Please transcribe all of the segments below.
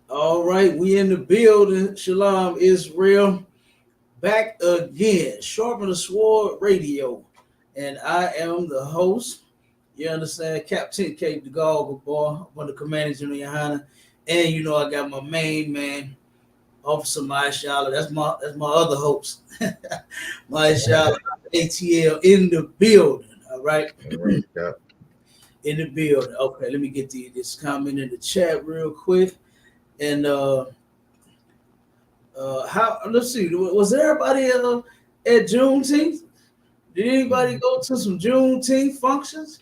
All right, we in the building. Shalom Israel. Back again. Sharpen the Sword Radio. And I am the host. You understand? Captain Cape the Goggle Boy. One of the commanders in the YAHANNA. And you know I got my main man, Officer Maishala. That's my other host. Maishala ATL in the building. All right. Yeah. In the building. Okay, let me get this comment in the chat real quick. And how? Let's see. Was everybody at Juneteenth? Did anybody go to some Juneteenth functions?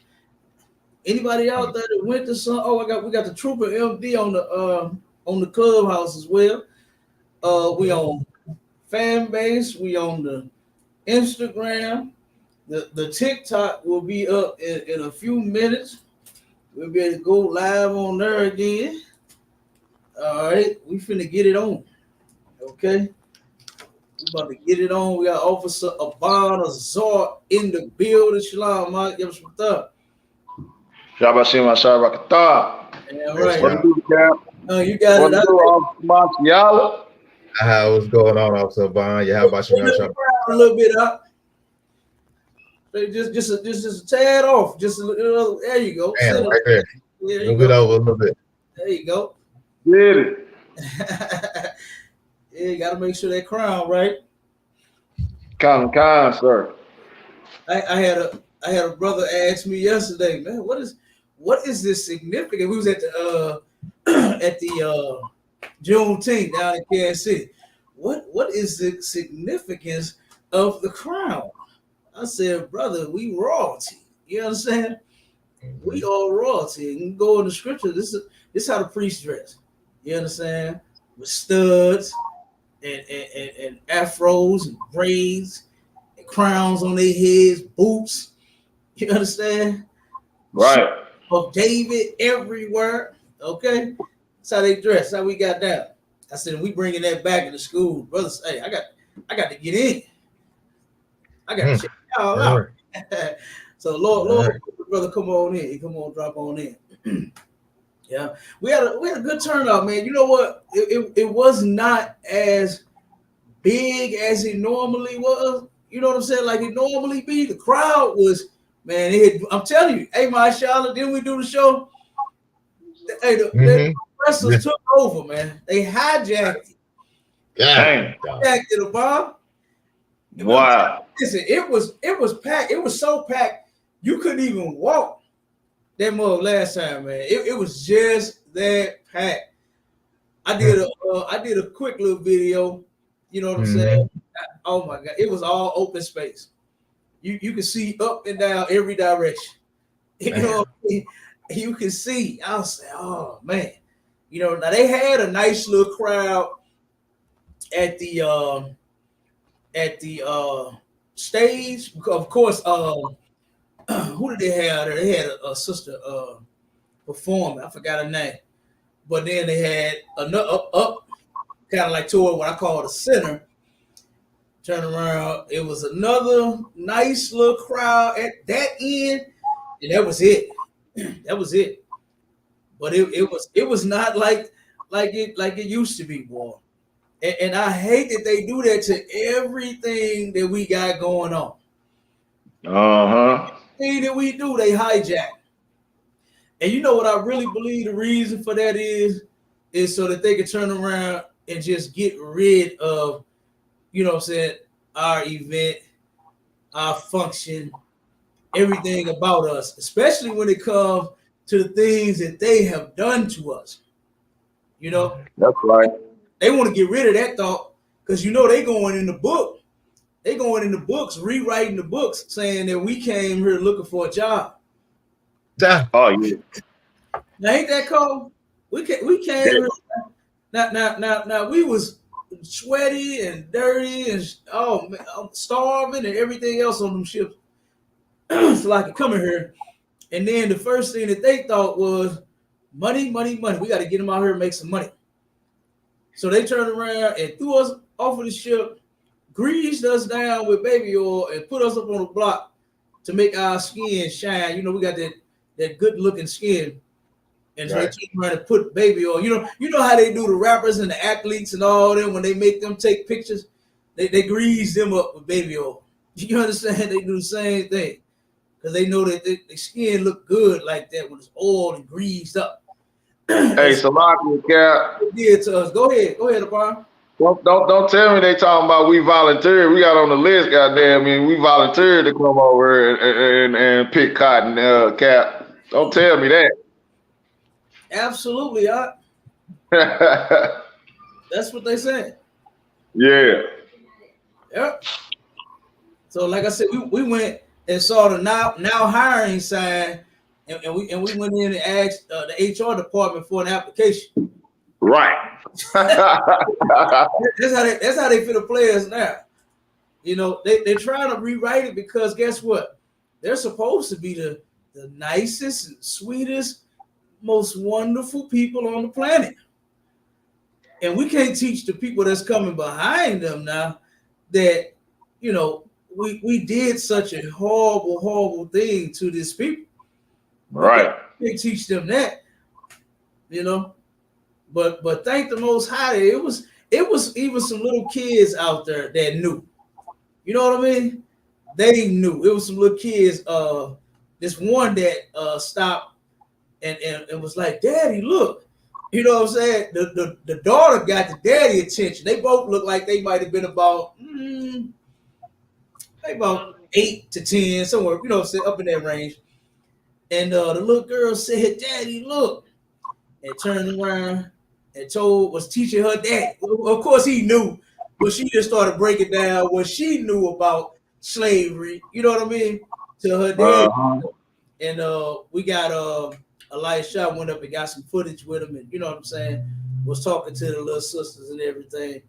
Anybody out there that went to some? Oh, we got the Trooper MD on the clubhouse as well. We on fan base. We on the Instagram. The TikTok will be up in a few minutes. We'll be able to go live on there again. All right, we finna get it on. Okay, we about to get it on. We got Officer Abana Zor in the building. Shalom, Mike. Give us what's up. Shabbat Shalom, Shabbat Rakatah. Yeah, right. What do, Cap? You got What it. y'all? What's going on, Officer Bond? Yeah, how about you? A little bit up. Just a tad off. Just a little. There you go. Damn, right there. Move it over a little bit. There you go. Did it. Yeah, you gotta make sure that crown right. Con, sir. I had a brother ask me yesterday, man, what is this significant? We was at the Juneteenth down in Kansas City. What is the significance of the crown? I said, brother, we royalty. You understand? We all royalty. You can go in the scripture. This is how the priests dress. You understand? With studs and afros and braids and crowns on their heads, boots. You understand? Right. Of David everywhere. Okay? That's how they dress. That's how we got down. I said, we bringing that back into school. Brothers, hey, I got to get in. I got to check y'all out. So Lord, brother, come on in. Come on, drop on in. Yeah, we had a good turnout, man. You know what? It was not as big as it normally was. You know what I'm saying? Like it normally be. The crowd was, man. I'm telling you, hey, my Charlotte, didn't we do the show? Hey, the wrestlers took over, man. They hijacked it. Dang. Hijacked it, Bob. Wow. Listen, it was packed. It was so packed you couldn't even walk. That mug last time, man. It was just that packed. I did a quick little video. You know what I'm saying? Oh my God, it was all open space. You can see up and down every direction. You know what I mean? You can see. I was saying, oh man. You know, now they had a nice little crowd at the stage. Of course, who did they have there? They had a sister performing. I forgot her name. But then they had another up kind of like toward what I call the center. Turn around. It was another nice little crowd at that end, and that was it. That was it. But it was not like it used to be, boy. And I hate that they do that to everything that we got going on. Everything that we do, they hijack. And you know what I really believe the reason for that is so that they can turn around and just get rid of, you know what I'm saying, our event, our function, everything about us, especially when it comes to the things that they have done to us. You know? That's right. They want to get rid of that thought because, you know, they going in the book. They going in the books, rewriting the books, saying that we came here looking for a job. Oh yeah. Now ain't that cold? We came here. Now we was sweaty and dirty and starving and everything else on them ships. So I could come in here, and then the first thing that they thought was money. We got to get them out here and make some money. So they turned around and threw us off of the ship, greased us down with baby oil, and put us up on the block to make our skin shine. You know, we got that good looking skin. And so they turn around and put baby oil. You know how they do the rappers and the athletes and all them when they make them take pictures, they grease them up with baby oil. You understand? They do the same thing because they know that their skin look good like that when it's oiled and greased up. Hey, Salaki, Cap. It did to us. Go ahead, Abbar. Don't tell me they talking about we volunteered. We got on the list, goddamn. I mean, we volunteered to come over and pick cotton, Cap. Don't tell me that. Absolutely, that's what they said. Yeah. Yep. So, like I said, we went and saw the now hiring sign, and we went in and asked the HR department for an application. Right. that's how they feel the players now. You know, they're trying to rewrite it because guess what? They're supposed to be the nicest and sweetest, most wonderful people on the planet. And we can't teach the people that's coming behind them now that, you know, we did such a horrible, horrible thing to these people. Right. We can't teach them that, you know. But thank the Most High, it was even some little kids out there that knew. You know what I mean? They knew. It was some little kids. This one that stopped and was like, "Daddy, look." You know what I'm saying? The daughter got the daddy attention. They both look like they might have been about 8 to 10, somewhere, you know, up in that range. And the little girl said, "Daddy, look," and turned around and was teaching her dad. Of course, he knew, but she just started breaking down what she knew about slavery. You know what I mean? To her dad. And we got Elisha went up and got some footage with him, and you know what I'm saying, was talking to the little sisters and everything.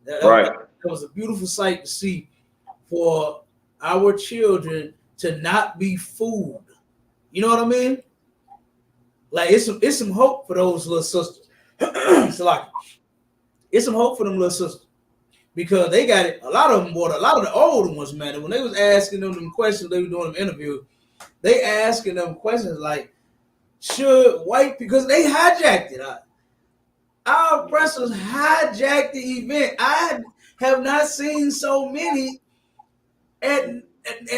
That was a beautiful sight to see for our children to not be fooled. You know what I mean? Like it's some hope for those little sisters. It's some hope for them little sisters because they got it. A lot of them, a lot of the older ones, man. When they was asking them questions, they were doing them interviews. They asking them questions like, should white, because they hijacked it. Our oppressors hijacked the event. I have not seen so many at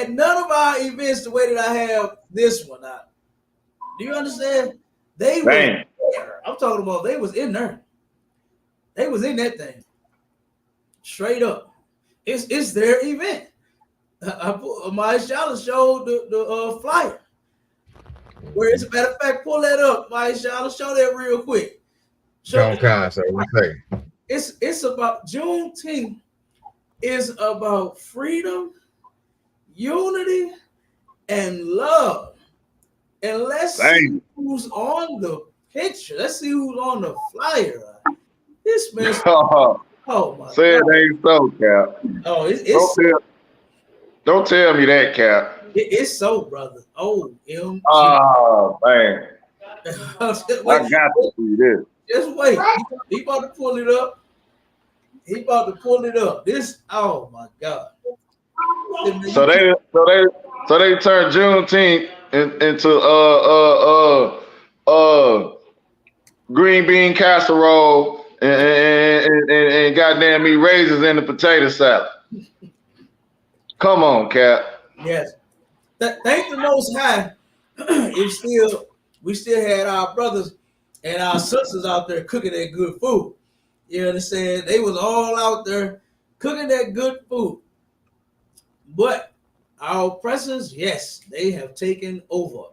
none of our events the way that I have this one. Do you understand? They were there. I'm talking about they was in there. They was in that thing. Straight up. It's their event. My Shala showed the flyer. Where, as a matter of fact, pull that up, my Shala. Show that real quick. It's about Juneteenth. Is about freedom, unity, and love. And let's see who's on the picture. Let's see who's on the flyer. This man. Oh my Say it ain't so, Cap. Oh, don't tell me that, Cap. It's so, brother. OMG. Oh man. I got to see this. Just wait. He about to pull it up. This, oh my God. So they turned Juneteenth into green bean casserole and goddamn me raisins in the potato salad. Come on, Cap. Yes. Thank the Most High. We still had our brothers and our sisters out there cooking that good food. You understand? They was all out there cooking that good food. But our oppressors, yes, they have taken over.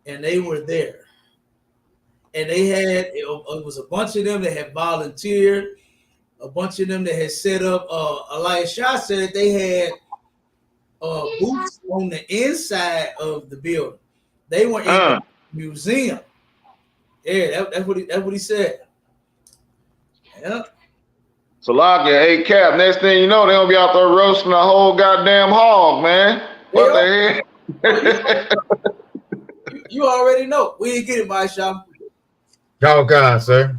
And they were there. And they had, it was a bunch of them that had volunteered, a bunch of them that had set up, Elisha said they had booths on the inside of the building. They were in the museum. Yeah, that's what he said. Yeah. So hey Cap, next thing you know, they gonna be out there roasting a whole goddamn hog, man. What the hell? You already know. We didn't get it, my shop. God, sir.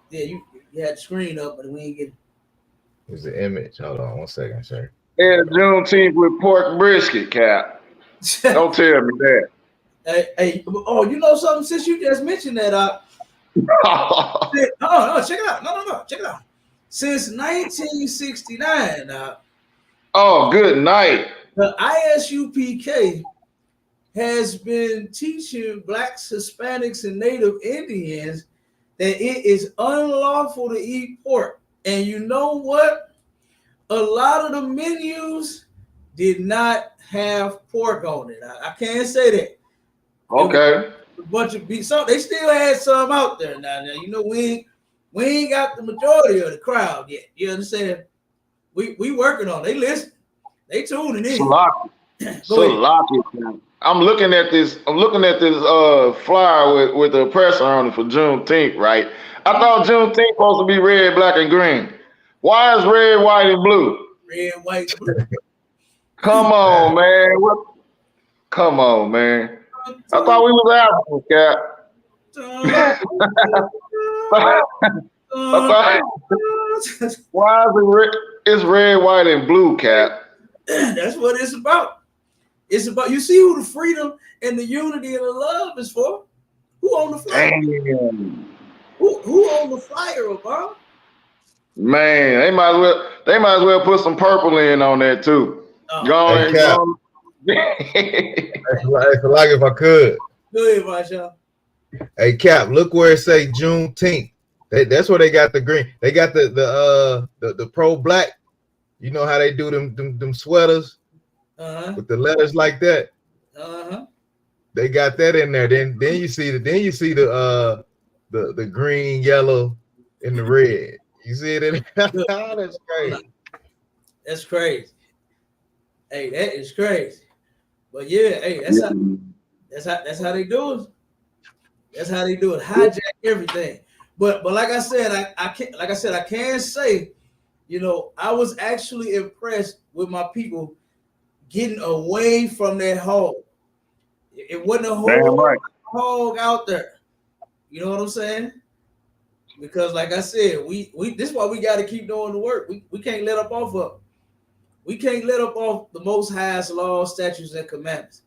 Yeah, you had the screen up, but we didn't get it. Here's the image. Hold on 1 second, sir. Yeah, Juneteenth with pork brisket, Cap. Don't tell me that. Hey, oh, you know something? Since you just mentioned that, no, check it out. No, check it out. Since 1969, Oh, good night. the ISUPK has been teaching blacks, Hispanics, and Native Indians that it is unlawful to eat pork. And you know what? A lot of the menus did not have pork on it. I can't say that. Okay. A bunch of beef. So they still had some out there. Now you know we ain't got the majority of the crowd yet. You understand? We working on it. They listen. They tuning in. Salaki. I'm looking at this flyer with the oppressor on it for Juneteenth, right? I thought Juneteenth supposed to be red, black, and green. Why is red, white, and blue? Red, white, blue. Come on, man. Come on, man. I thought we was African, Cap. Why is it's red, white, and blue, Cap? That's what it's about. It's about, you see who the freedom and the unity and the love is for? Who on the flyer? Damn. Who on the flyer, Obama? Man, they might as well put some purple in on that too. Hey, Cap. It's like if I could. Go ahead, Marshall. Hey, Cap, look where it say Juneteenth. That's where they got the green. They got the pro-black. You know how they do them sweaters with the letters like that. They got that in there. Then you see the green, yellow, and the red. You see it? That's crazy. That's crazy. Hey, that is crazy. But yeah, hey, that's how they do it. That's how they do it. Hijack everything. But like I said, I can say, you know, I was actually impressed with my people getting away from that hog. It wasn't a whole hog out there. You know what I'm saying? Because like I said, we this is why we got to keep doing the work. We can't let up off of. We can't let up off the Most High's laws, statutes, and commandments.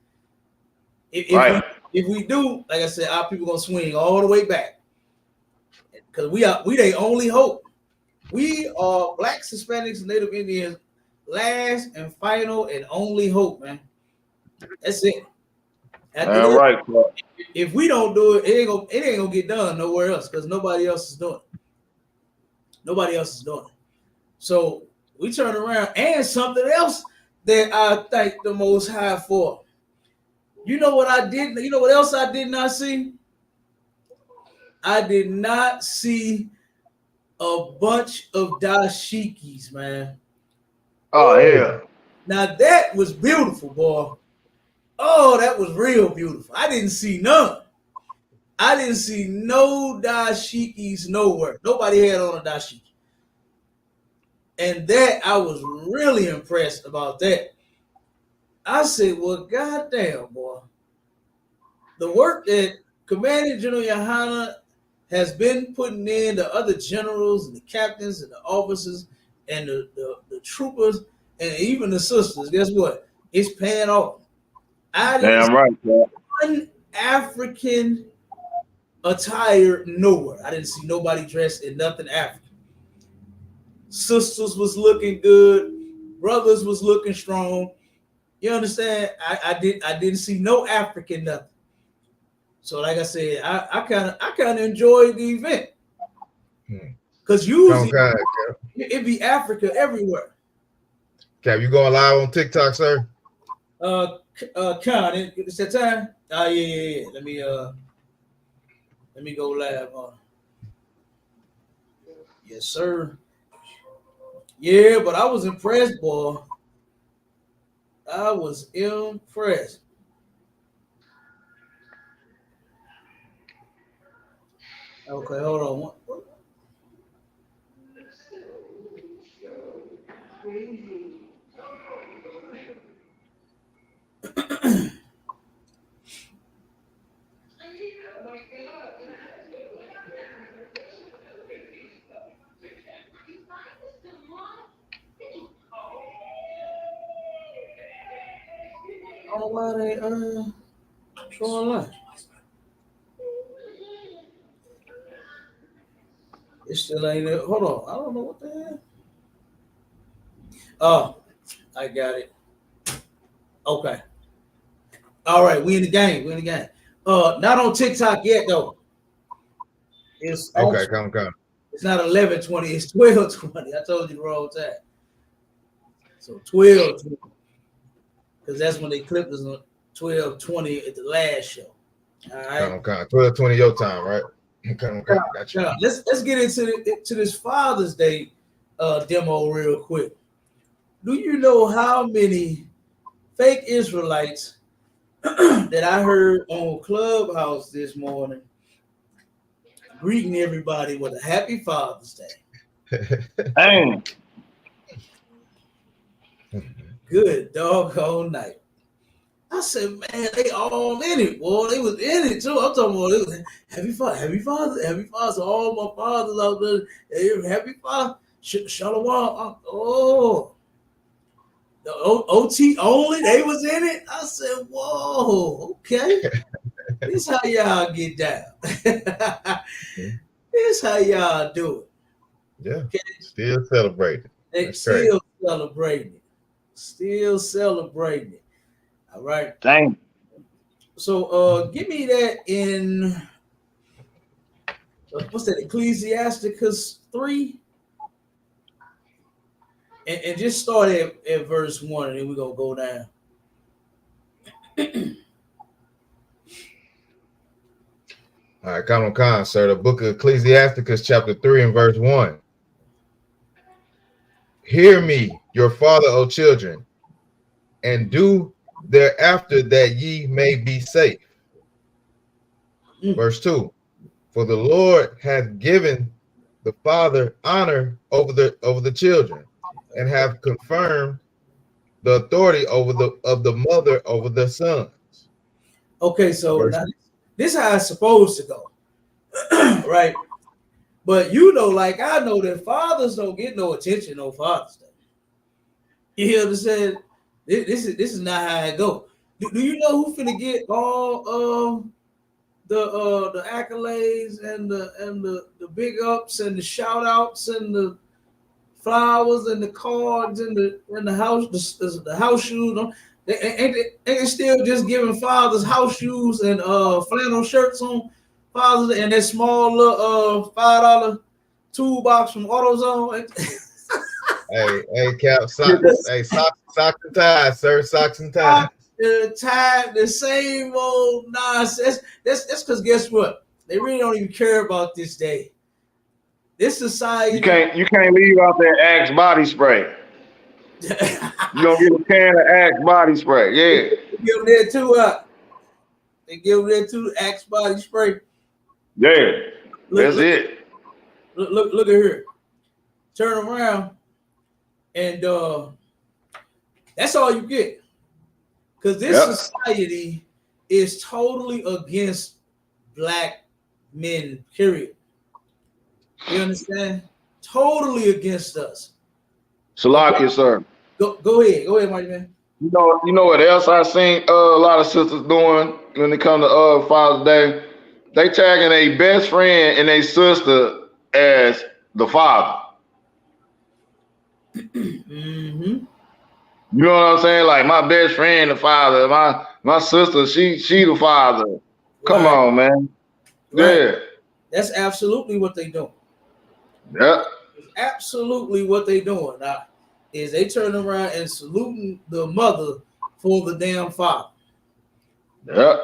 If we do, like I said, our people gonna swing all the way back. Because we their only hope. We are blacks, Hispanics, and Native Indians, last and final and only hope, man. That's it. If we don't do it, it ain't gonna get done nowhere else because nobody else is doing it. Nobody else is doing it. So we turn around and something else that I thank the Most High for. You know what I did? You know what else I did not see? I did not see a bunch of dashikis, man. Oh yeah. Now that was beautiful, boy. Oh, that was real beautiful. I didn't see none. I didn't see no dashikis nowhere. Nobody had on a dashiki. And that I was really impressed about that. I said, well, goddamn, boy. The work that Commanding General YAHANNA has been putting in, the other generals and the captains and the officers and the troopers and even the sisters, guess what? It's paying off. I didn't see one African attire nowhere. I didn't see nobody dressed in nothing African. Sisters was looking good. Brothers was looking strong. You understand? I didn't see no African nothing. So like I said, I kind of enjoyed the event. Because usually it'd be Africa everywhere. Cap, you going live on TikTok, sir? Con, it's that time? Oh yeah. Let me go live on. Yes, sir. Yeah, but I was impressed, boy. I was impressed. Okay, hold on. Oh, why they Troy line. It still ain't there. Hold on. I don't know what the hell. Oh, I got it. Okay. All right, we in the game. Not on TikTok yet though. It's okay. Come. It's not 11:20. It's 12:20. I told you the wrong time. So 12:20, because that's when they clipped us on 12:20 at the last show. All right. Come. 12:20 your time, right? Come. Gotcha. Let's get into this Father's Day demo real quick. Do you know how many fake Israelites that I heard on Clubhouse this morning greeting everybody with a happy Father's Day? Dang. Good doggone night. I said, man, they all in it, boy. They was in it too. I'm talking about it was happy father. So all my fathers out there, happy father. Shalom. Oh, the OT only, they was in it. I said, whoa, okay. This how y'all get down. This how y'all do it. Yeah. Okay? Still celebrating. Still celebrating it. Still celebrating it. All right. Dang. So give me that in what's that? Ecclesiasticus 3. And just start at verse 1, and then we're gonna go down. All right, come on, sir. The book of Ecclesiasticus, chapter 3 and verse 1. Hear me, your father, O children, and do thereafter that ye may be safe. Verse 2. For the Lord hath given the father honor over the children, and have confirmed the authority of the mother over the sons. Okay, so now, this is how it's supposed to go. Right? But you know, like I know that fathers don't get no attention on Father's Day. You understand? This is not how it go. Do you know who finna get all the accolades and the big ups and the shout outs and the flowers and the cards and the house shoes? They still just giving fathers house shoes and flannel shirts on Father's Day and that small little $5 toolbox from AutoZone. Hey, Cap, socks and ties, sir. Socks and ties. The same old nonsense. That's because guess what? They really don't even care about this day. This society. You can't leave out that Axe body spray. You don't get a can of Axe body spray. Yeah. They give them that too. They give them that too. Axe body spray. Yeah. That's it. Look at here. Turn around, and that's all you get. Because this society is totally against black men, period. You understand? Totally against us. Salakia, sir. Go ahead, Mighty Man. You know what else I seen a lot of sisters doing when it comes to Father's Day? They tagging a best friend and a sister as the father. Mm-hmm. You know what I'm saying? Like my best friend, the father. My sister, she the father. Come on, man. Right. Yeah. That's absolutely what they doing. Yeah. Absolutely what they doing now is they turn around and saluting the mother for the damn father. Yeah.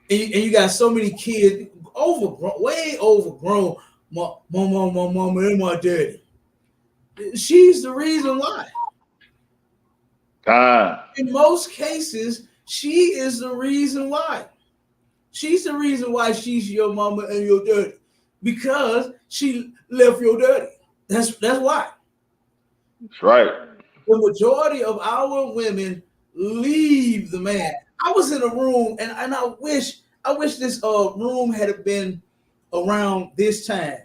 And you got so many kids overgrown, way overgrown. My mama and my daddy. She's the reason why. In most cases, she is the reason why. She's the reason why she's your mama and your daddy. Because she left your daddy. That's why. That's right. The majority of our women leave the man. I was in a room and I wish this room had been around this time.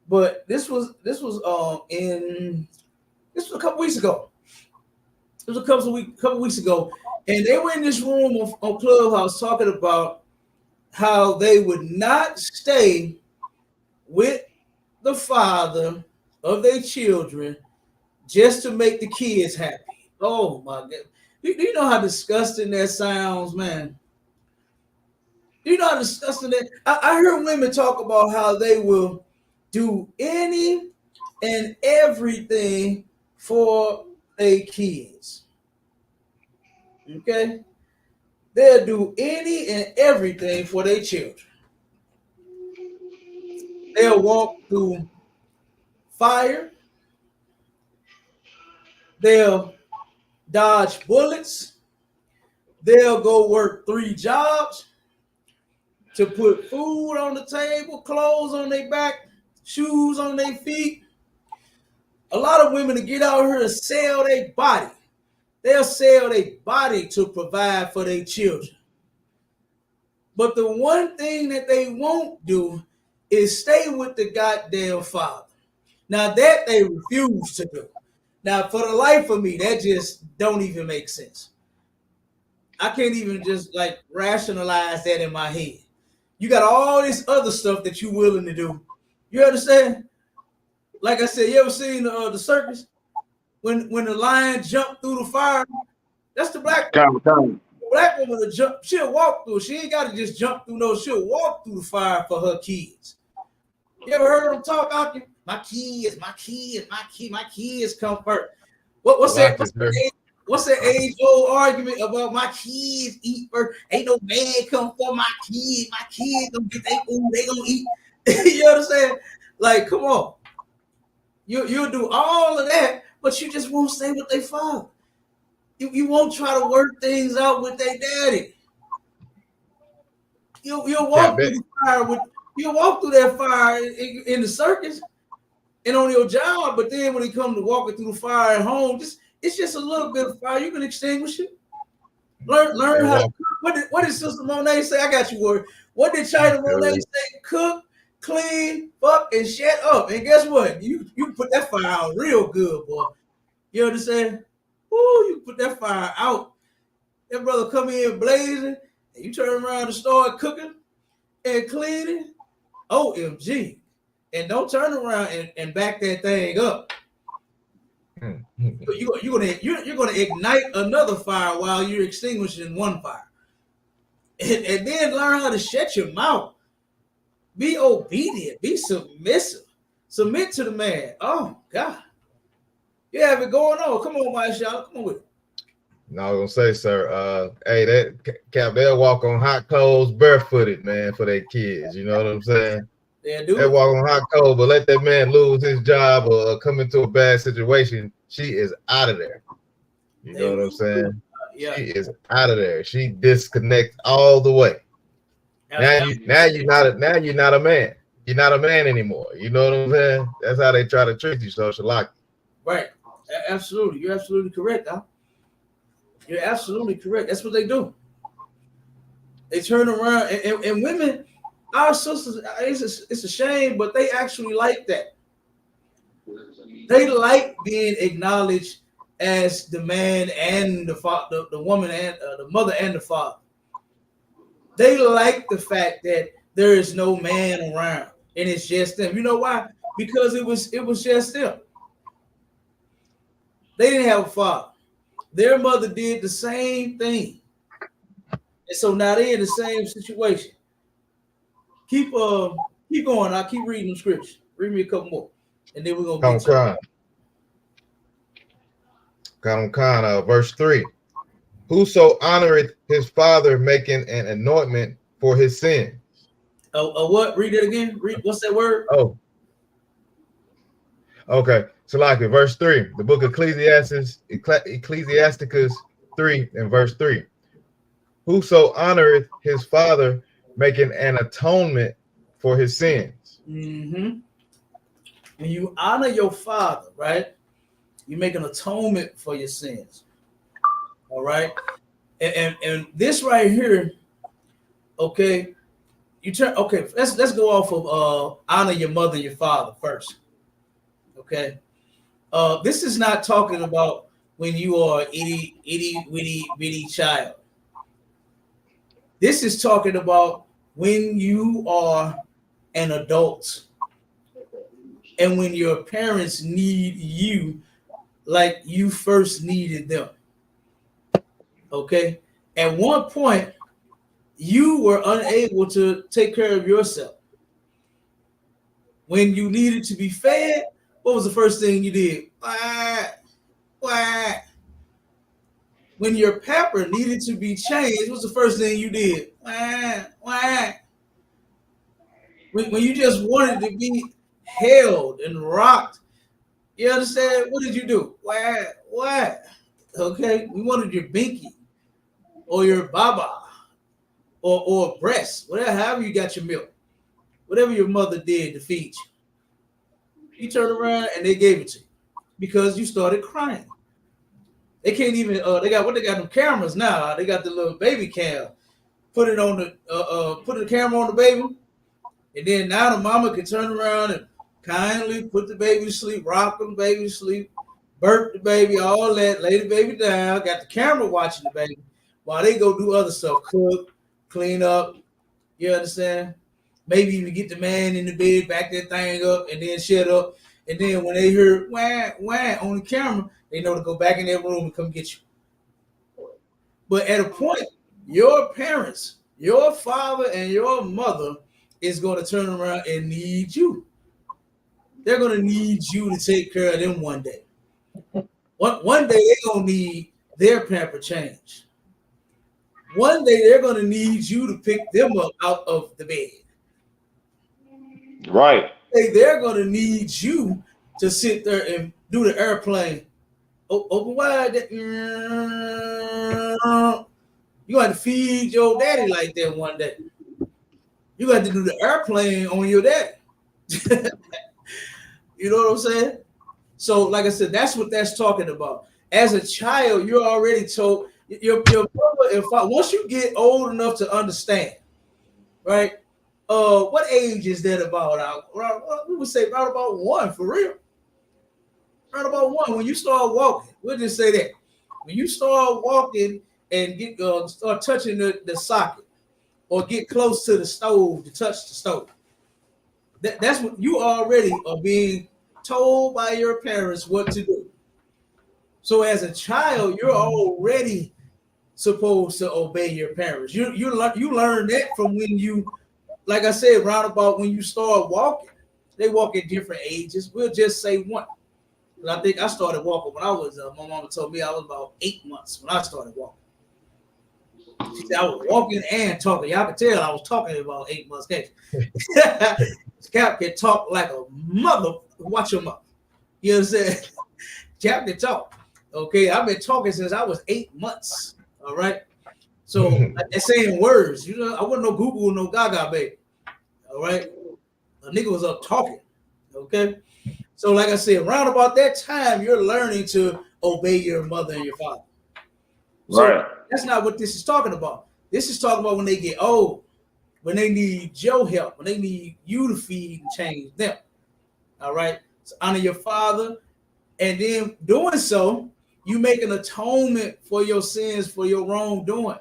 But this was a couple weeks ago. It was a couple weeks ago, And they were in this room on Clubhouse talking about how they would not stay with the father of their children just to make the kids happy. Oh my God. Do you know how disgusting that sounds, man? Do you know how disgusting that? I heard women talk about how they will do any and everything for their kids. Okay? They'll do any and everything for their children. They'll walk through fire. They'll dodge bullets. They'll go work 3 jobs to put food on the table, clothes on their back, shoes on their feet. A lot of women to get out here and sell their body. They'll sell their body to provide for their children. But the one thing that they won't do is stay with the goddamn father. Now that they refuse to do. Now for the life of me, that just don't even make sense. I can't even just like rationalize that in my head. You got all this other stuff that you're willing to do. You understand? Like I said, you ever seen the circus? When the lion jumped through the fire, that's the black woman. The black woman will jump, she'll walk through. She ain't got to just jump through no, she'll walk through the fire for her kids. You ever heard them talk out there? My kids come first. What's that age-old argument about my kids eat first? Ain't no man come for my kids. My kids gonna get their food, they gonna eat. You understand? Like, come on. You'll do all of that, but you just won't stay with their father. You won't try to work things out with their daddy. You'll walk through the fire you'll walk through that fire in the circus and on your job, but then when it comes to walking through the fire at home, it's just a little bit of fire. You can extinguish it. Learn how to cook. What did Sister Monet say? I got you worried. What did China Monet say? Cook, clean, fuck, and shut up. And guess what? You put that fire out real good, boy. You understand? Ooh, you put that fire out. That brother come in blazing, and you turn around and start cooking and cleaning. OMG. And don't turn around and back that thing up. You're gonna ignite another fire while you're extinguishing one fire. And then learn how to shut your mouth. Be obedient, be submissive. Submit to the man. Oh God. You have it going on. Come on, my child. Come on with it. No, I was gonna say, sir. Hey, that Cap, they'll walk on hot coals barefooted, man, for their kids. You know what I'm saying? They walk on hot coals, but let that man lose his job or come into a bad situation. She is out of there. You know what I'm saying? Yeah. She is out of there. She disconnects all the way. Now you're not a man. You're not a man anymore. You know what I'm saying? That's how they try to treat you, social lock. Right. Absolutely. You're absolutely correct, Al. You're absolutely correct. That's what they do. They turn around and women, our sisters, it's a shame, but they actually like that. They like being acknowledged as the man and the father, the woman and the mother and the father. They like the fact that there is no man around and it's just them. You know why? Because it was just them. They didn't have a father. Their mother did the same thing. And so now they're in the same situation. Keep going. I'll keep reading the scripture. Read me a couple more. And then we're going to get verse 3. Whoso honoreth his father making an anointment for his sin. What? Read it again. What's that word? Oh. Okay. So like in verse 3, the book of Ecclesiasticus 3 and verse 3. Whoso honoreth his father making an atonement for his sins. Mm-hmm. When you honor your father, right? You make an atonement for your sins. All right. And this right here, okay. Let's go off of honor your mother and your father first. Okay. This is not talking about when you are itty bitty child. This is talking about when you are an adult and when your parents need you like you first needed them. Okay? At one point, you were unable to take care of yourself. When you needed to be fed, what was the first thing you did? Quack, quack. When your pamper needed to be changed, what's the first thing you did? Quack, quack. When you just wanted to be held and rocked, you understand? What did you do? Quack, quack. Okay? We wanted your binky or your baba or breast, whatever, however you got your milk. Whatever your mother did to feed you. You turn around and they gave it to you because you started crying. They can't even they got them cameras now. They got the little baby cam. Put it on the put the camera on the baby, and then now the mama can turn around and kindly put the baby to sleep, rock the baby to sleep, burp the baby, all that, lay the baby down, got the camera watching the baby while they go do other stuff, cook, clean up. You understand? Maybe even get the man in the bed, back that thing up, and then shut up. And then when they hear wah, wah on the camera, they know to go back in their room and come get you. But at a point, your parents, your father and your mother is going to turn around and need you. They're going to need you to take care of them one day. One day they're going to need their pamper change. One day they're going to need you to pick them up out of the bed. Right. They're going to need you to sit there and do the airplane. Open wide. You got to feed your daddy like that one day. You got to do the airplane on your daddy. You know what I'm saying? So, like I said, that's what that's talking about. As a child, you're already told your mother and father, once you get old enough to understand, right? What age is that about? We would say right about 1 for real. Right about 1. When you start walking, we'll just say that. When you start walking and get start touching the socket or get close to the stove to touch the stove, that's what you already are being told by your parents what to do. So as a child, you're already supposed to obey your parents. You learn that from when you, like I said, round about when you start walking. They walk at different ages. We'll just say 1. I think I started walking when I was, my mama told me I was about 8 months when I started walking. She said I was walking and talking. Y'all can tell I was talking about 8 months. Cap can talk like a mother. Watch your mouth. You know what I'm saying? Cap can talk. Okay, I've been talking since I was 8 months. All right. So they're saying words. You know, I wasn't no Google, no Gaga baby. All right. A nigga was up talking. Okay. So, like I said, around about that time, you're learning to obey your mother and your father. So right. That's not what this is talking about. This is talking about when they get old, when they need your help, when they need you to feed and change them. All right. So honor your father. And then doing so, you make an atonement for your sins, for your wrongdoing.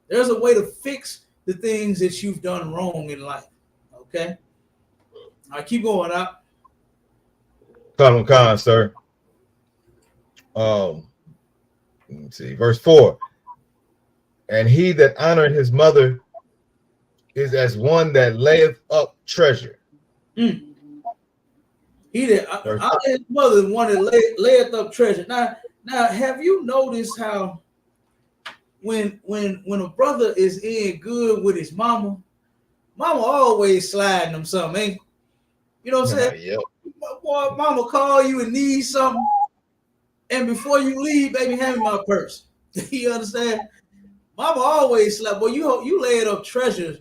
There's a way to fix the things that you've done wrong in life. Okay. All right, keep going up. Khan, sir. Let me see, verse 4. And he that honored his mother is as one that layeth up treasure. He that honored his mother is one that layeth up treasure. Now, have you noticed how when a brother is in good with his mama always sliding him something, ain't? You know what I'm saying? Yep. Boy, mama call you and need something, and before you leave, baby, hand me my purse. You understand? Mama always slap. Boy, you laying up treasures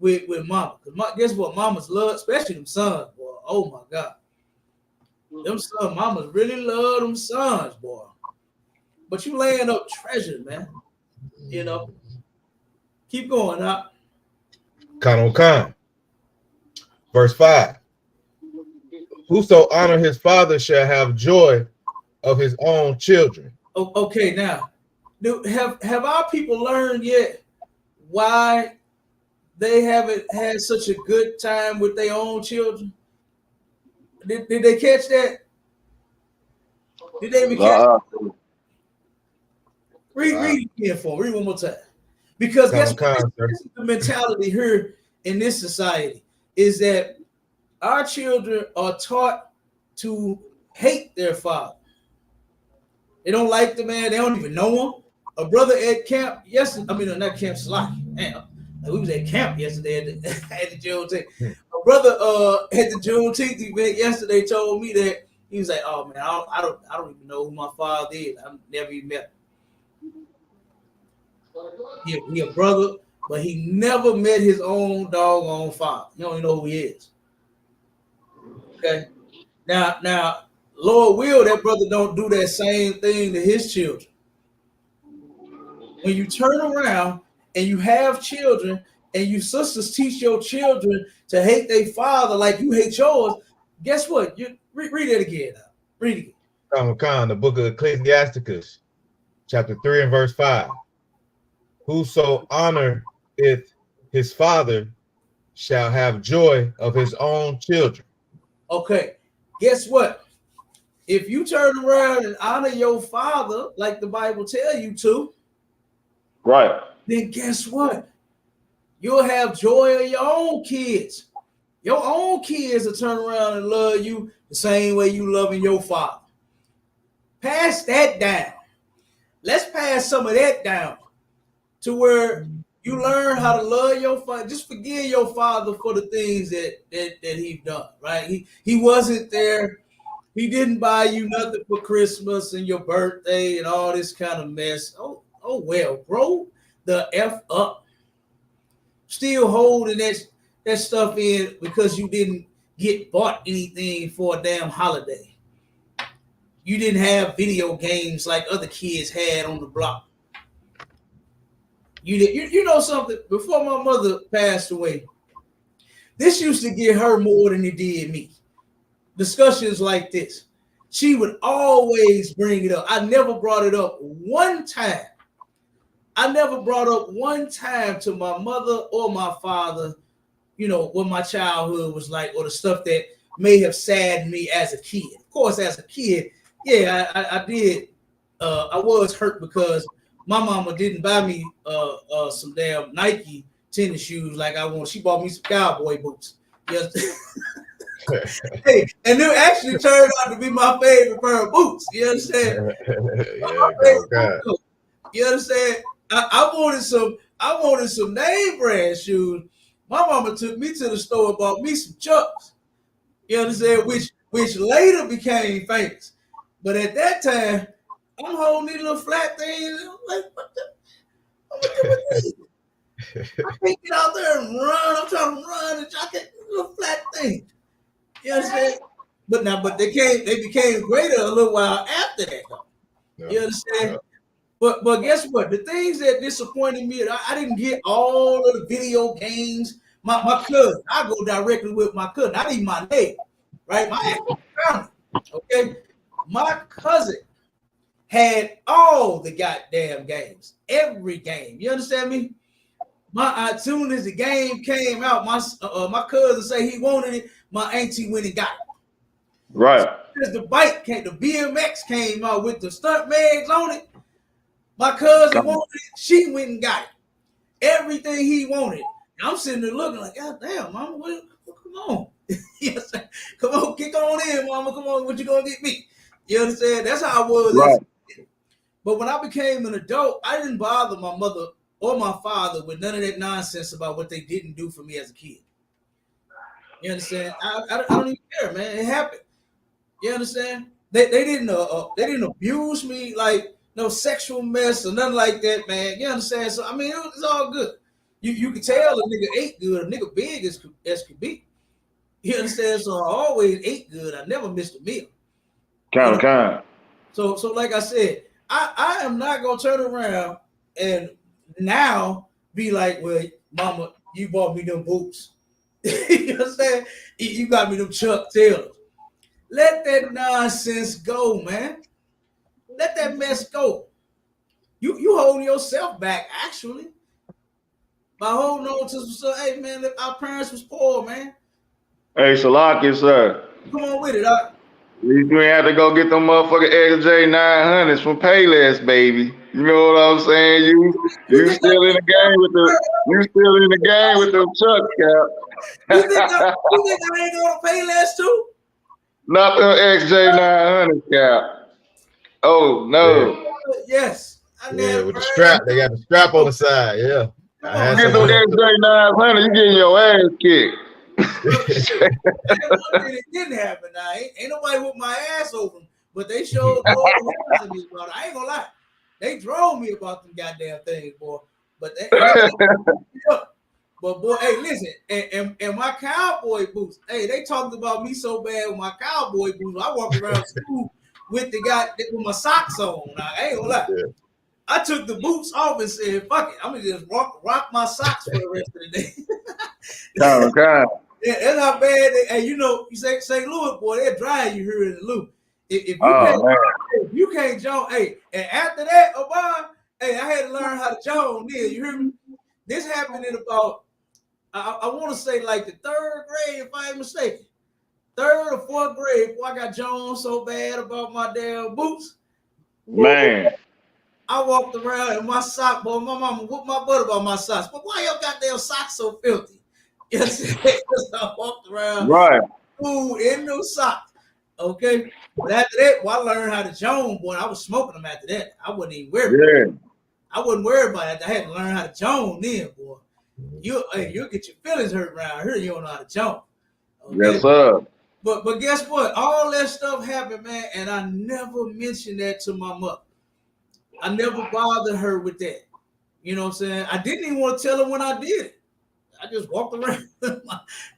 with mama. Guess what? Mamas love, especially them sons, boy. Oh my God, them sons, mamas really love them sons, boy. But you laying up treasure, man. You know. Keep going up. Khan. Verse 5. Whoso honor his father shall have joy of his own children. Okay, now, have our people learned yet why they haven't had such a good time with their own children? Did they catch that? Did they even catch it? Read it again for me. Read one more time. Because guess what? This is the mentality here in this society is that our children are taught to hate their father. They don't like the man. They don't even know him. A brother at camp not camp, ST.LOUIS. Damn, we was at camp yesterday at the Juneteenth. A brother at the Juneteenth event yesterday told me that he was like, "Oh man, I don't even know who my father is. I've never even met him. He a brother, but he never met his own doggone father. You don't even know who he is." Okay, now, Lord will that brother don't do that same thing to his children. When you turn around and you have children and you sisters teach your children to hate their father like you hate yours, guess what? You read it again. Read it again. The book of Ecclesiasticus, chapter 3 and verse 5. Whoso honoreth his father shall have joy of his own children. Okay, guess what? If you turn around and honor your father like the Bible tell you to, right, then guess what? You'll have joy of your own kids. Your own kids will turn around and love you the same way you loving your father. Pass that down. Let's pass some of that down to where you learn how to love your father. Just forgive your father for the things that he's done, right? He wasn't there. He didn't buy you nothing for Christmas and your birthday and all this kind of mess. Oh well, bro, the F up. Still holding that stuff in because you didn't get bought anything for a damn holiday. You didn't have video games like other kids had on the block. You know something? Before my mother passed away, this used to get her more than it did me. Discussions like this. She would always bring it up. I never brought it up one time. I never brought up one time to my mother or my father, what my childhood was like or the stuff that may have saddened me as a kid. Of course, as a kid, yeah, I did. I was hurt because my mama didn't buy me some damn Nike tennis shoes like I want. She bought me some cowboy boots. Yes. Hey, and they actually turned out to be my favorite pair of boots. You understand? You understand? I wanted some name brand shoes. My mama took me to the store and bought me some Chucks. You understand? Which later became famous. But at that time, I'm holding these little flat things. I'm like, what the? I can't get out there and run. I'm trying to run and I can't little flat thing. You understand? But they became greater a little while after that, though. Yeah. You understand? Yeah. But guess what? The things that disappointed me, I didn't get all of the video games. My cousin, I go directly with my cousin. I need my name, right? My actual family. Okay. My cousin had all the goddamn games, every game. You understand me? As soon as the game came out, my cousin say he wanted it. My auntie went and got it. Right. As the bike came, the BMX came out with the stunt mags on it. My cousin wanted it. She went and got it. Everything he wanted. And I'm sitting there looking like, God damn, mama, come on. Yes, come on, kick on in, mama. Come on, what you gonna get me? You understand? That's how I was. Right. But when I became an adult, I didn't bother my mother or my father with none of that nonsense about what they didn't do for me as a kid. You understand? I don't even care, man. It happened. You understand? They didn't abuse me like no sexual mess or nothing like that, man. You understand? So I mean, it was all good. You can tell a nigga ate good, a nigga big as could be. You understand? So I always ate good. I never missed a meal. Kind. So like I said, I am not gonna turn around and now be like, well, mama, you bought me them boots. You understand? You got me them Chuck Taylors. Let that nonsense go, man. Let that mess go. You holding yourself back, actually, by holding on to some. Hey, man, our parents was poor, man. Hey, Salaki, sir. Come on with it, You ain't have to go get them motherfucking XJ900s from Payless, baby. You know what I'm saying? You still in the game with them trucks, Cap. You think I ain't gonna pay less too? Not them XJ900s, Cap. Oh no. Yes. With the strap, they got the strap on the side. Yeah. You get them XJ900, you getting your ass kicked. It didn't happen. Now ain't nobody with my ass over them, but they showed me about it. I ain't gonna lie, they drove me about them goddamn things, boy. But but boy, hey, listen, and my cowboy boots. Hey, they talked about me so bad with my cowboy boots. I walked around school with with my socks on. Now, I ain't gonna lie. Yeah. I took the boots off and said, "Fuck it, I'm gonna just rock my socks for the rest of the day." Okay. Yeah, that's not bad. And you know, you say St. Louis, boy, they're dry you here in the loop. If you can't jump, hey, and after that, Obama, hey, I had to learn how to jump. Yeah, you hear me? This happened in about, I want to say like the 3rd grade, if I ain't mistaken. 3rd or 4th grade, boy, I got Jones so bad about my damn boots. Man. I walked around in my sock, boy. My mama whooped my butt about my socks. But why your goddamn socks so filthy? Yes, I walked around in those socks. Okay. But after that, well, I learned how to Jones, boy. I was smoking them after that. I wasn't even worried. Yeah. I wasn't worried about it. I had to learn how to Jones then, boy. You'll get your feelings hurt around here. You don't know how to Jones. Okay? Yes, sir. But guess what? All that stuff happened, man, and I never mentioned that to my mother. I never bothered her with that. You know what I'm saying? I didn't even want to tell her when I did it. I just walked around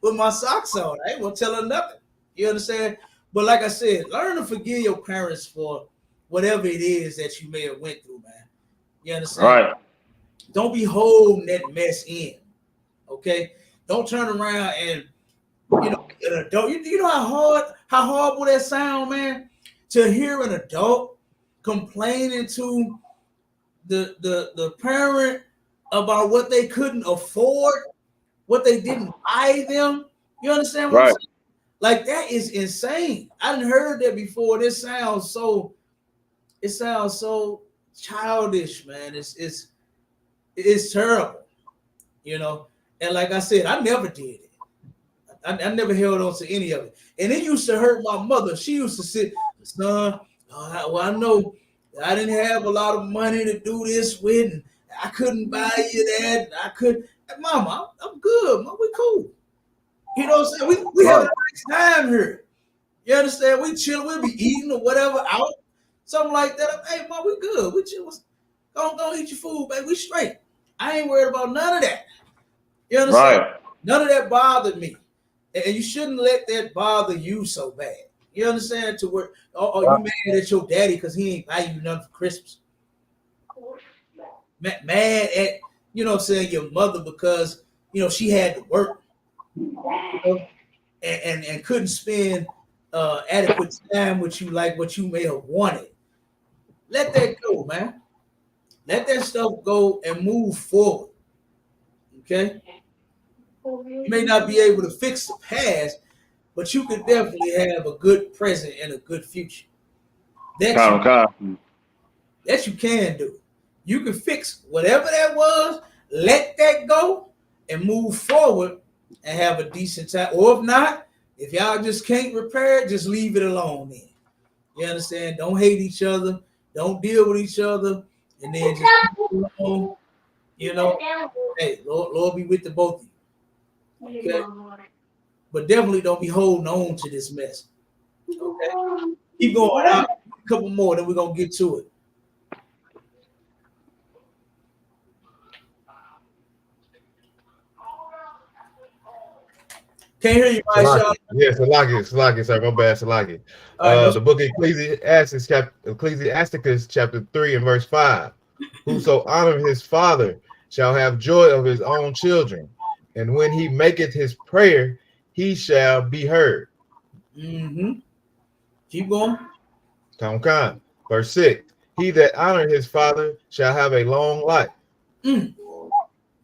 with my socks on. I ain't gonna tell her nothing. You understand? But like I said, learn to forgive your parents for whatever it is that you may have went through, man. You understand? Right. Don't be holding that mess in. Okay? Don't turn around and an adult. You know how horrible that sound, man? To hear an adult complaining to the parent about what they couldn't afford, what they didn't buy them. You understand what I'm saying? Like, that is insane. I didn't heard that before. It sounds so childish, man. It's terrible, you know. And like I said, I never did it. I never held on to any of it. And it used to hurt my mother. She used to say, son, well, I know I didn't have a lot of money to do this with, and I couldn't buy you that. I could, Mama, I'm good. Mom, we cool. You know what I'm saying? We have a nice time here. You understand? We chill. We'll be eating or whatever out, something like that. Hey, Mom, we good. We chill. Go eat your food, baby. We straight. I ain't worried about none of that. You understand? Right. None of that bothered me. And you shouldn't let that bother you so bad. You understand? To where, you mad at your daddy because he ain't buy you nothing for Christmas. Mad at, you know what I'm saying, your mother because, you know, she had to work, you know, and couldn't spend adequate time with you like what you may have wanted. Let that go, man. Let that stuff go and move forward. Okay? You may not be able to fix the past, but you could definitely have a good present and a good future. That you can do. You can fix whatever that was, let that go, and move forward and have a decent time. Or if not, if y'all just can't repair it, just leave it alone then. You understand? Don't hate each other. Don't deal with each other. And then just keep it alone. You know, hey, Lord be with the both of you. Okay? But definitely don't be holding on to this mess. Okay? Keep going out. A couple more, then we're going to get to it. Can't hear you, Aisha. Yes, Salaki, sir. Go back, Salaki. The book of Ecclesiasticus, chapter 3 and verse 5. Whoso honors his father shall have joy of his own children, and when he maketh his prayer, he shall be heard. Mm-hmm. Keep going. Come. Verse 6. He that honoreth his father shall have a long life. And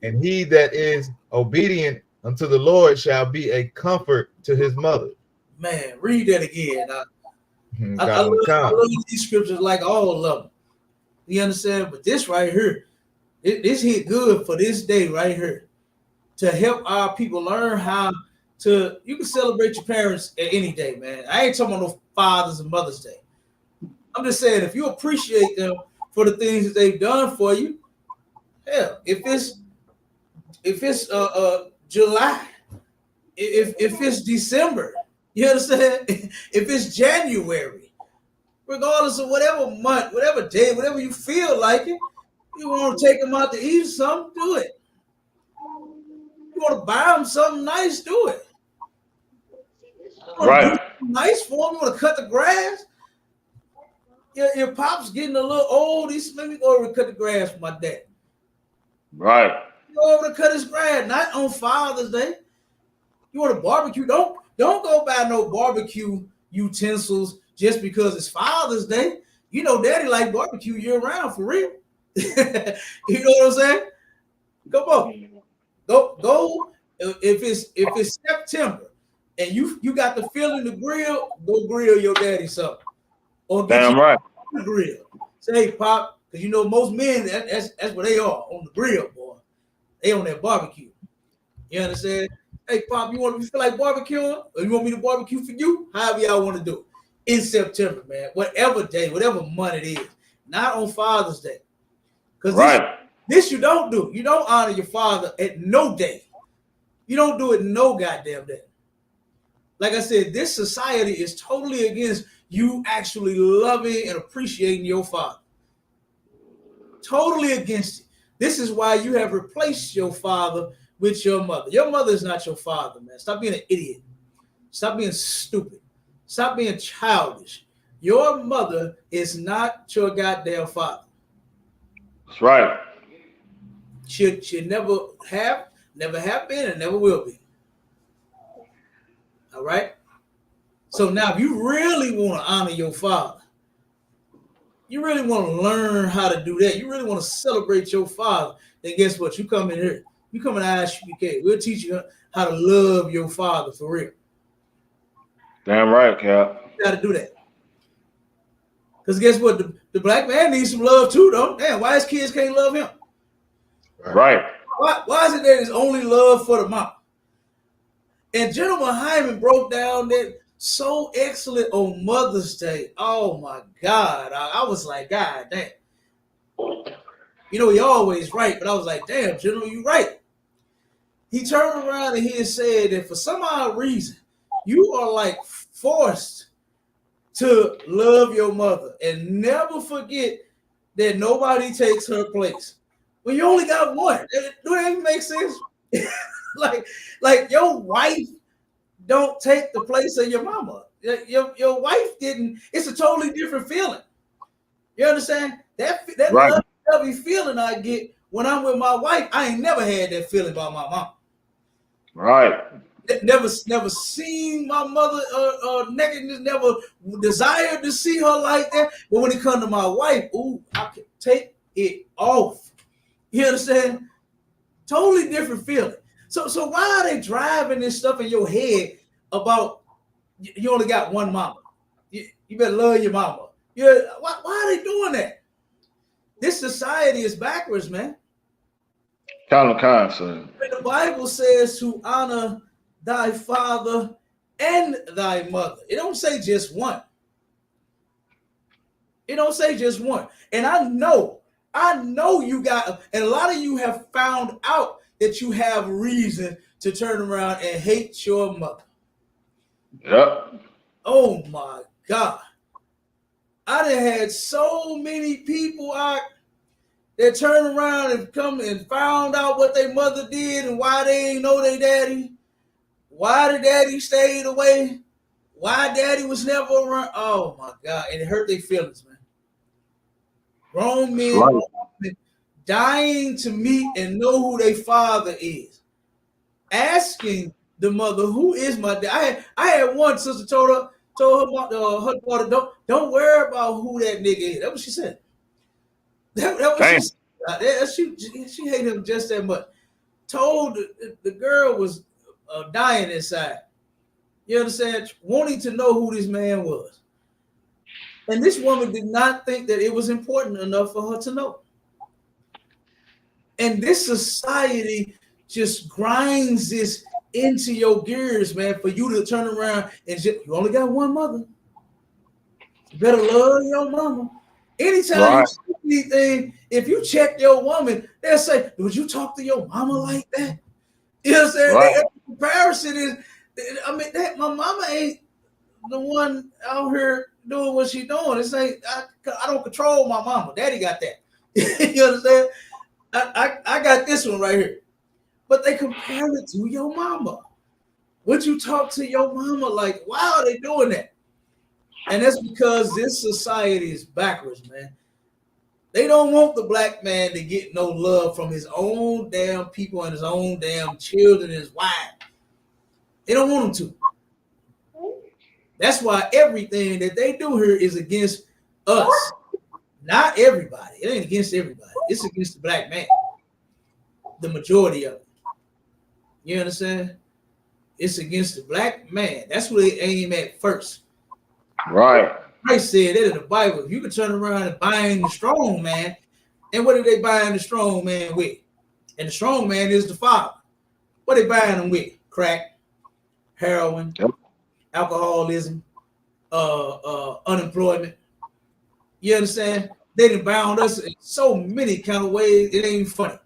he that is obedient unto the Lord shall be a comfort to his mother. Man, read that again. I love these scriptures like all of them. You understand? But this right here, this hit good for this day right here. To help our people learn how to, you can celebrate your parents at any day, man. I ain't talking about no Father's and Mother's Day. I'm just saying, if you appreciate them for the things that they've done for you, hell, if it's July, if it's December, you understand? If it's January, regardless of whatever month, whatever day, whatever you feel like it, you want to take them out to eat something, do it. You want to buy them something nice, do it. Right. Nice for them. You want to cut the grass. Your pop's getting a little old. He's let me go over and cut the grass for my dad. Right. Go over to cut his grass, not on Father's Day. You want to barbecue? Don't go buy no barbecue utensils just because it's Father's Day. You know, Daddy like barbecue year round for real. You know what I'm saying? Come on, go. If it's September and you got the feeling to grill, go grill your daddy something. Or get damn right. The grill. Say, hey, Pop, because you know most men that's what they are on the grill, boy. They on that barbecue. You understand? Hey, Pop, you feel like barbecuing, or you want me to barbecue for you? However y'all want to do it. In September, man. Whatever day, whatever month it is. Not on Father's Day. Because this you don't do. You don't honor your father at no day. You don't do it no goddamn day. Like I said, this society is totally against you actually loving and appreciating your father. Totally against it. This is why you have replaced your father with your mother. Your mother is not your father, man. Stop being an idiot. Stop being stupid. Stop being childish. Your mother is not your goddamn father. That's right. She never have been, and never will be. All right? So now if you really want to honor your father, you really want to learn how to do that, you really want to celebrate your father, then guess what? You come in here. You come in ISUPK. We'll teach you how to love your father for real. Damn right, Cap. You got to do that. Because guess what? The black man needs some love too, though. Damn, why his kids can't love him? Right. Why is it that it's only love for the mom? And Gentleman Hyman broke down that so excellent on Mother's Day. Oh my God. I was like, God damn. You know, you're always right, but I was like, damn, General, you're right. He turned around and he said that for some odd reason, you are like forced to love your mother and never forget that nobody takes her place. Well, you only got one. Do that even make sense? like your wife don't take the place of your mama. Your wife didn't. It's a totally different feeling. You understand? That right. lovey feeling I get when I'm with my wife, I ain't never had that feeling about my mom. Right. Never seen my mother nakedness, never desired to see her like that. But when it comes to my wife, ooh, I can take it off. You understand? Totally different feeling. So why are they driving this stuff in your head about you only got one mama? You better love your mama. Why are they doing that? This society is backwards, man. Kind, son. The Bible says to honor thy father and thy mother. It don't say just one. It don't say just one. And I know you got, and a lot of you have found out that you have reason to turn around and hate your mother. Yep. Oh my God. I done had so many people out that turn around and come and found out what their mother did and why they ain't know their daddy, why the daddy stayed away, why daddy was never around. Oh my God. And it hurt their feelings, man. Grown men, right, dying to meet and know who their father is. Asking the mother, who is my dad? I had one sister told told her daughter, don't worry about who that nigga is. That's what she said. That was she said. She hated him just that much. Told the girl was dying inside. You understand? Wanting to know who this man was. And this woman did not think that it was important enough for her to know. And this society just grinds this into your gears, man, for you to turn around and just, you only got one mother. You better love your mama. Anytime you see anything, if you check your woman, they'll say, would you talk to your mama like that? You know what I'm saying? Right. The comparison is, I mean, that my mama ain't the one out here doing what she doing. It's like, I don't control my mama. Daddy got that. You understand? I got this one right here. But they compare it to your mama. Would you talk to your mama like, why are they doing that? And that's because this society is backwards, man. They don't want the black man to get no love from his own damn people and his own damn children and his wife. They don't want him to. That's why everything that they do here is against us. Not everybody. It ain't against everybody. It's against the black man. The majority of it. You understand? It's against the black man. That's what they aim at first. Right. Christ said that in the Bible. You can turn around and bind the strong man. And what did they bind the strong man with? And the strong man is the father. What they bind him with? Crack, heroin, alcoholism, unemployment. You understand? They done bound us in so many kind of ways. It ain't even funny.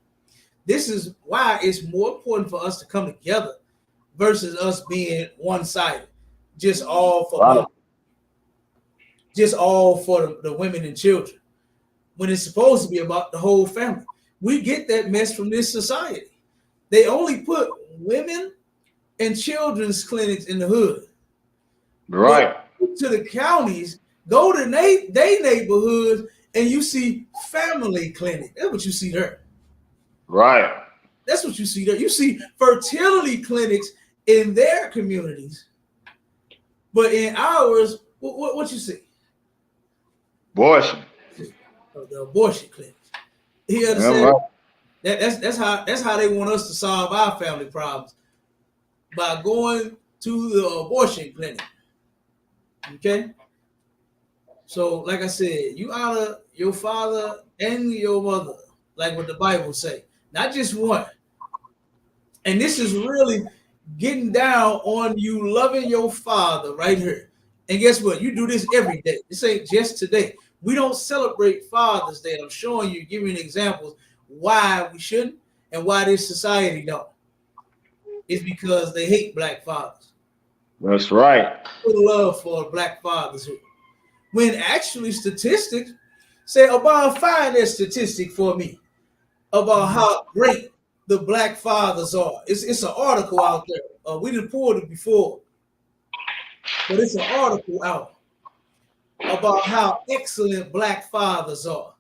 This is why it's more important for us to come together versus us being one-sided. Just all for money. Just all for the women and children. When it's supposed to be about the whole family. We get that mess from this society. They only put women and children's clinics in the hood. Right. Go to the counties, go to their neighborhoods, and you see family clinic. That's what you see there. Right. That's what you see there. You see fertility clinics in their communities, but in ours, what you see? Abortion. The abortion clinics. You understand? Right. That's how they want us to solve our family problems, by going to the abortion clinic. Okay. So, like I said, you honor your father and your mother, like what the Bible say. Not just one. And this is really getting down on you loving your father right here. And guess what? You do this every day. This ain't just today. We don't celebrate Father's Day. I'm showing you, giving examples why we shouldn't and why this society don't. It's because they hate black fathers. That's right. Put love for black fathers here. When actually statistics say, about find that statistic for me about how great the black fathers are. It's an article out there. We didn't pull it before, but it's an article out about how excellent black fathers are.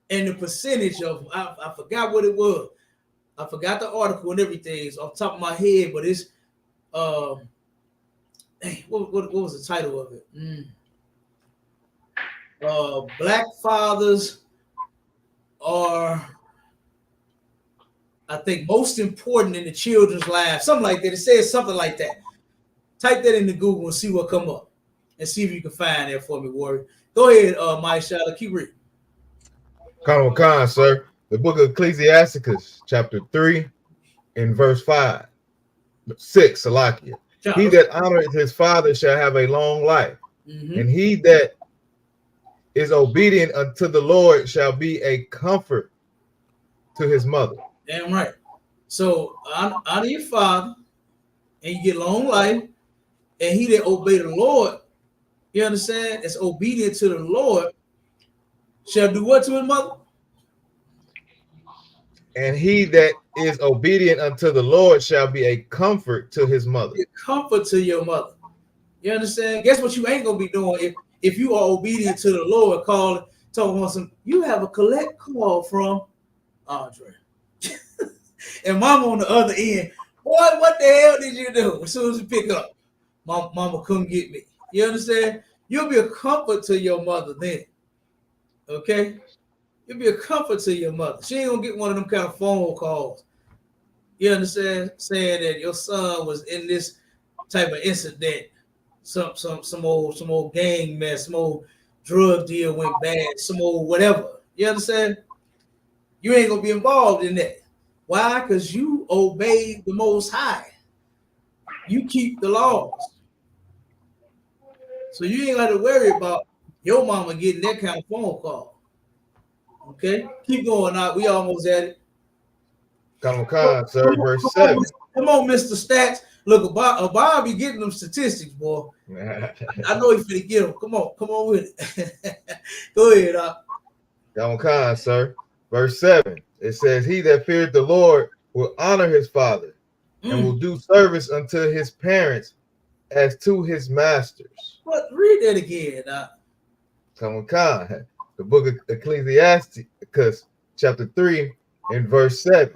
And the percentage of, I forgot what it was. I forgot the article and everything. It's off the top of my head, but it's, what was the title of it? Black fathers are, I think, most important in the children's lives. Something like that. It says something like that. Type that into Google and see what come up. And see if you can find that for me, Warrior. Go ahead, Mike Shadow. Keep reading. Khan, sir. The book of Ecclesiasticus, chapter 3, and verse 5. 6, Salakia. He that honoreth his father shall have a long life, and he that is obedient unto the Lord shall be a comfort to his mother. Damn right. So honor your father, and you get long life, and he that obey the Lord, you understand, is obedient to the Lord, shall do what to his mother? And he that is obedient unto the Lord shall be a comfort to his mother. A comfort to your mother. You understand? Guess what you ain't gonna be doing if you are obedient to the Lord, talking about some, you have a collect call from Andre. And mama on the other end, boy, what the hell did you do? As soon as you pick up, mama come get me. You understand? You'll be a comfort to your mother then. Okay? You'll be a comfort to your mother. She ain't gonna get one of them kind of phone calls. You understand? Saying that your son was in this type of incident, some old gang mess, some old drug deal went bad, some old whatever. You understand? You ain't gonna be involved in that. Why? Because you obey the Most High. You keep the laws. So you ain't got to worry about your mama getting that kind of phone call. Okay? Keep going out. We almost at it. Come on, sir. Verse 7. Come on, Mr. Stats. Look, Bob be getting them statistics, boy. I know he's finna get them. Come on with it. Go ahead, Come on, sir. Verse 7. It says, he that feared the Lord will honor his father and will do service unto his parents as to his masters. What? Read that again. Come on. The book of Ecclesiasticus, chapter 3, and verse 7.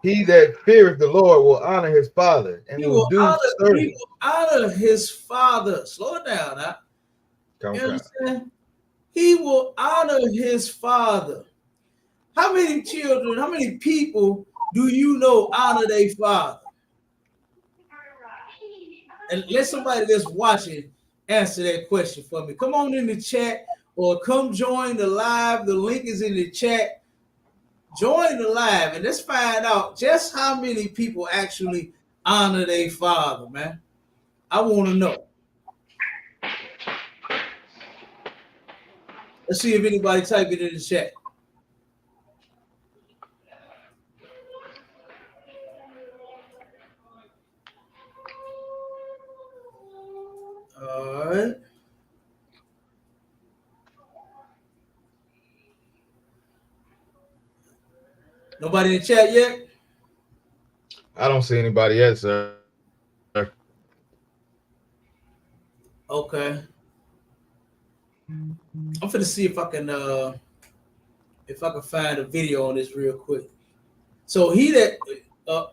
He that feareth the Lord will honor his father and will do service. He will honor his father. Slow it down. You understand? He will honor his father. How many children, how many people do you know honor their father? And let somebody that's watching answer that question for me. Come on in the chat or come join the live. The link is in the chat. Join the live and let's find out just how many people actually honor their father, man. I want to know. Let's see if anybody type it in the chat. All right. Nobody in the chat yet? I don't see anybody yet, sir. Okay. I'm finna see if I can find a video on this real quick. So he that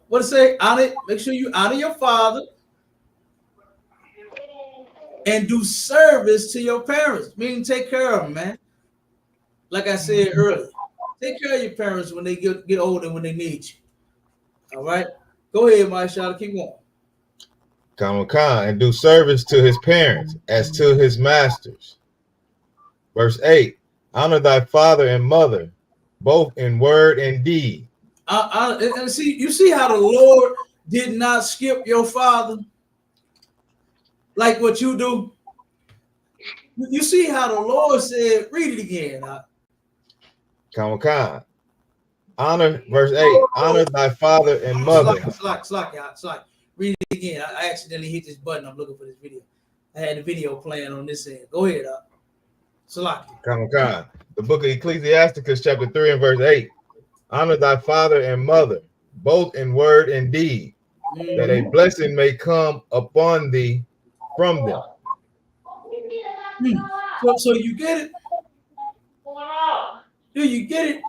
what to say? Honor it. Make sure you honor your father and do service to your parents. Meaning take care of them, man. Like I said earlier, take care of your parents when they get older, when they need you. All right. Go ahead, my shot. Keep going. Come on, and do service to his parents as to his masters. Verse 8. Honor thy father and mother, both in word and deed. And see, you see how the Lord did not skip your father like what you do. You see how the Lord said, read it again. Come on. Honor, verse 8. Honor thy father and mother. Slack. Read it again. I accidentally hit this button. I'm looking for this video. I had the video playing on this end. Go ahead, Slack. Come on. The book of Ecclesiasticus, chapter 3 and verse 8. Honor thy father and mother, both in word and deed, that a blessing may come upon thee from them. So you get it? Do you get it?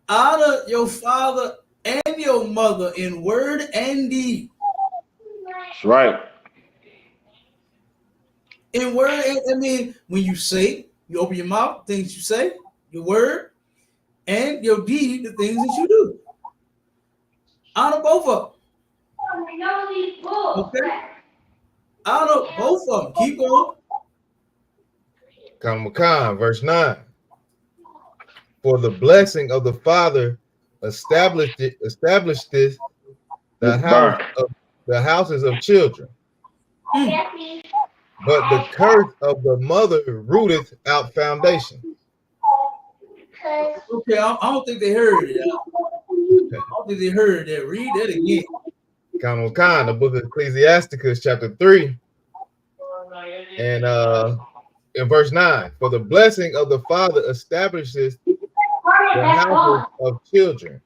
Honor your father and your mother in word and deed. That's right. In word, I mean, when you say, you open your mouth, things you say, your word, and your deed, the things that you do. Honor both of them. Okay? Honor both of them. Keep going. Come on, verse 9. For the blessing of the father established this the houses of children. But the curse of the mother rooteth out foundation. Okay, I don't think they heard it. I don't think they heard that. Read that again. Come on, the book of Ecclesiasticus, chapter 3, and in verse 9. For the blessing of the father establishes the houses of children,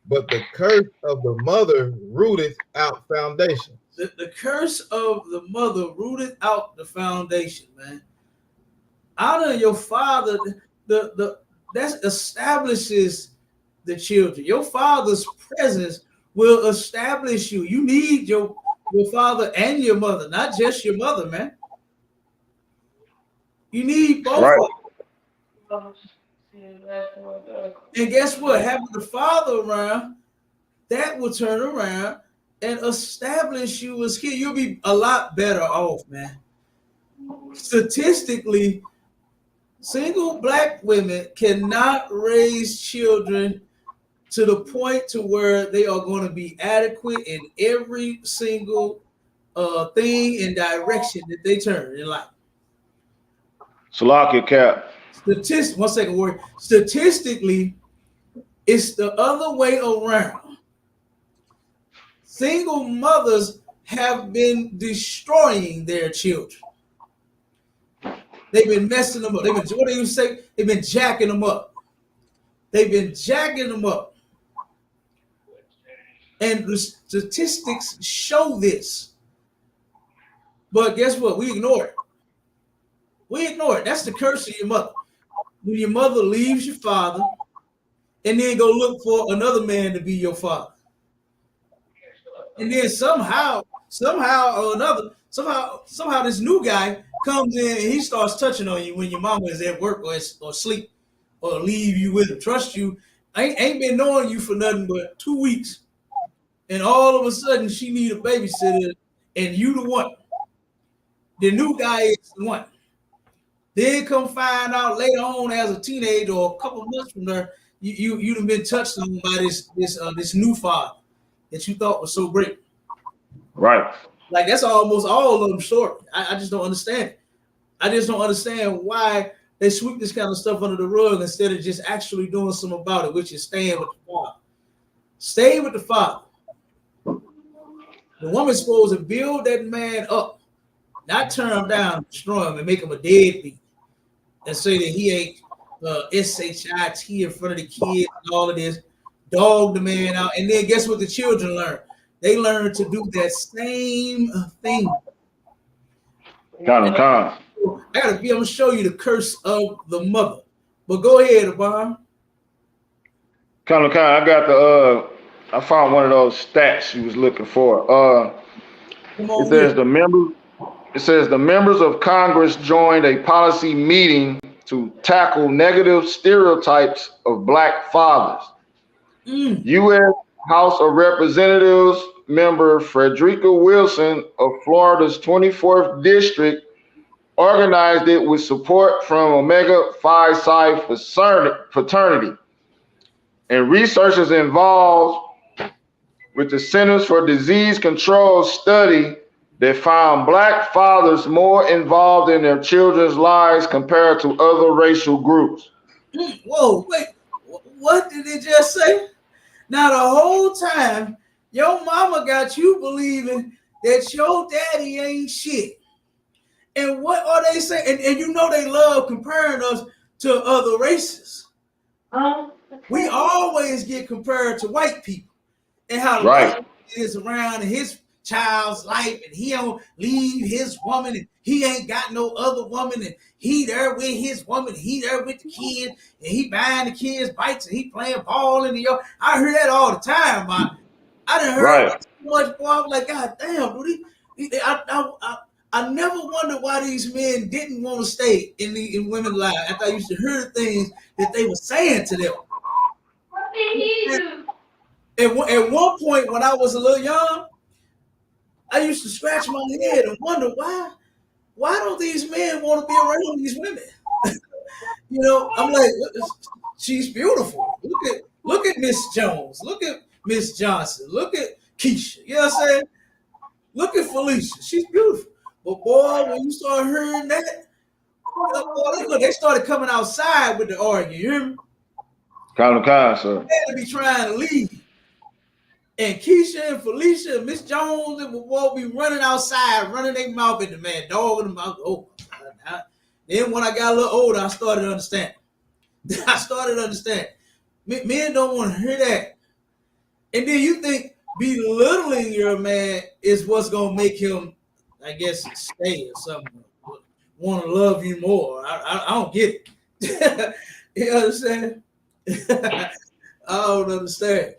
but the curse of the mother rooteth out foundation. The curse of the mother rooted out the foundation, man. Honor your father. That establishes the children. Your father's presence will establish you. You need your your father and your mother, not just your mother, man. You need both of them. And guess what? Having the father around, that will turn around and establish you as kid. You'll be a lot better off, man. Statistically, single black women cannot raise children to the point to where they are going to be adequate in every single thing and direction that they turn in life. Salakia Cap. One second word. Statistically, it's the other way around. Single mothers have been destroying their children. They've been messing them up. What do you say? They've been jacking them up. They've been jacking them up. And the statistics show this. But guess what? We ignore it. We ignore it. That's the curse of your mother. When your mother leaves your father and then go look for another man to be your father. And then somehow or another, somehow this new guy comes in and he starts touching on you when your mama is at work or sleep or leave you with him. Trust you. Ain't been knowing you for nothing but 2 weeks. And all of a sudden she need a babysitter and you the one. The new guy is the one. Then come find out later on as a teenager or a couple months from there, you done been touched on by this new father that you thought was so great. Right. Like that's almost all of them short. I just don't understand it. I just don't understand why they sweep this kind of stuff under the rug instead of just actually doing something about it, which is staying with the father. Stay with the father. The woman's supposed to build that man up, not turn him down, destroy him, and make him a deadbeat, and say that he ain't SHIT in front of the kids and all of this, dog the man out. And then guess what the children learn? They learn to do that same thing. I'm gonna show you the curse of the mother. But go ahead, Abba. I found one of those stats you was looking for. It says the members of Congress joined a policy meeting to tackle negative stereotypes of black fathers. U.S. House of Representatives member Frederica Wilson of Florida's 24th District organized it with support from Omega Phi Psi fraternity and researchers involved with the Centers for Disease Control study that found black fathers more involved in their children's lives compared to other racial groups. Whoa, wait, what did it just say? Now the whole time, your mama got you believing that your daddy ain't shit. And what are they saying? And you know they love comparing us to other races. We always get compared to white people and how right is around his child's life and he don't leave his woman and he ain't got no other woman and he there with his woman, he there with the kid and he buying the kids bikes and he playing ball in the yard. I hear that all the time, man. I done heard it so much, boy. I'm like, God damn, dude. I never wondered why these men didn't want to stay in women's lives after I used to hear the things that they were saying to them. At one point when I was a little young, I used to scratch my head and wonder why don't these men want to be around these women? You know, I'm like, she's beautiful. Look at Miss Jones. Look at Miss Johnson. Look at Keisha. You know what I'm saying? Look at Felicia. She's beautiful. But boy, when you start hearing that, boy, they started coming outside with the argument. You hear me? Sir. They be trying to leave. And Keisha and Felicia and Miss Jones and will be running outside, running their mouth at the man, dog in the mouth. Oh, then when I got a little older, I started to understand. Men don't want to hear that. And then you think belittling your man is what's going to make him, I guess, stay or something. Want to love you more. I don't get it. You understand? I don't understand.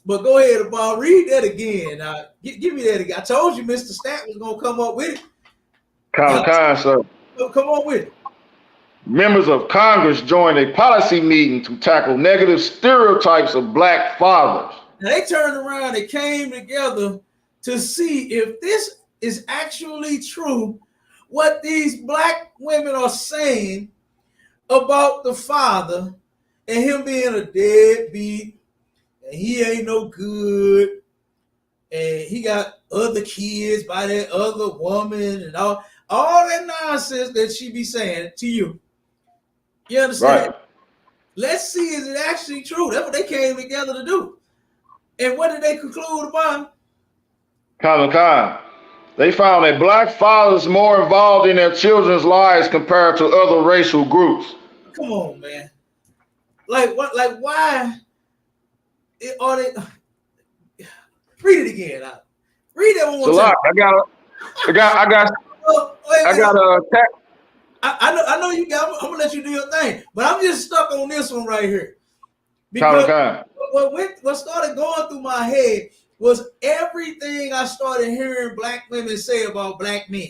But go ahead, Bob. Read that again. Give me that again. I told you Mr. Stat was gonna come up with it. Sir. Come on with it. Members of Congress joined a policy meeting to tackle negative stereotypes of black fathers. Now they turned around and came together to see if this is actually true, what these black women are saying about the father and him being a deadbeat, and he ain't no good, and he got other kids by that other woman, and all that nonsense that she be saying to you. You understand? Right. Let's see, is it actually true? That's what they came together to do. And what did they conclude upon? They found that black fathers more involved in their children's lives compared to other racial groups. Come on, man. Like what? Like why are they? Read it again. Read that one more time. I know you got. I'm gonna let you do your thing, but I'm just stuck on this one right here. Because what started going through my head was everything I started hearing black women say about black men,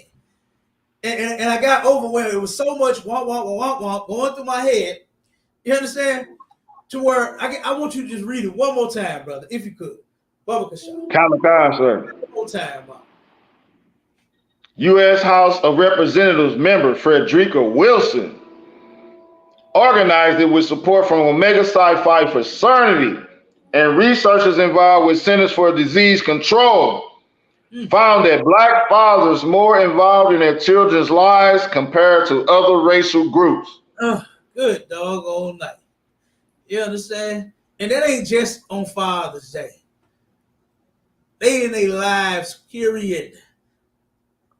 and I got overwhelmed. It was so much womp going through my head. You understand? To where I want you to just read it one more time, brother, if you could. Bubba Kashaw. Sir. One more time, Bob. U.S. House of Representatives member Frederica Wilson organized it with support from Omega Psi Phi Fraternity and researchers involved with Centers for Disease Control found that black fathers more involved in their children's lives compared to other racial groups. Good doggone night. You understand? And that ain't just on Father's Day. They in their lives, period.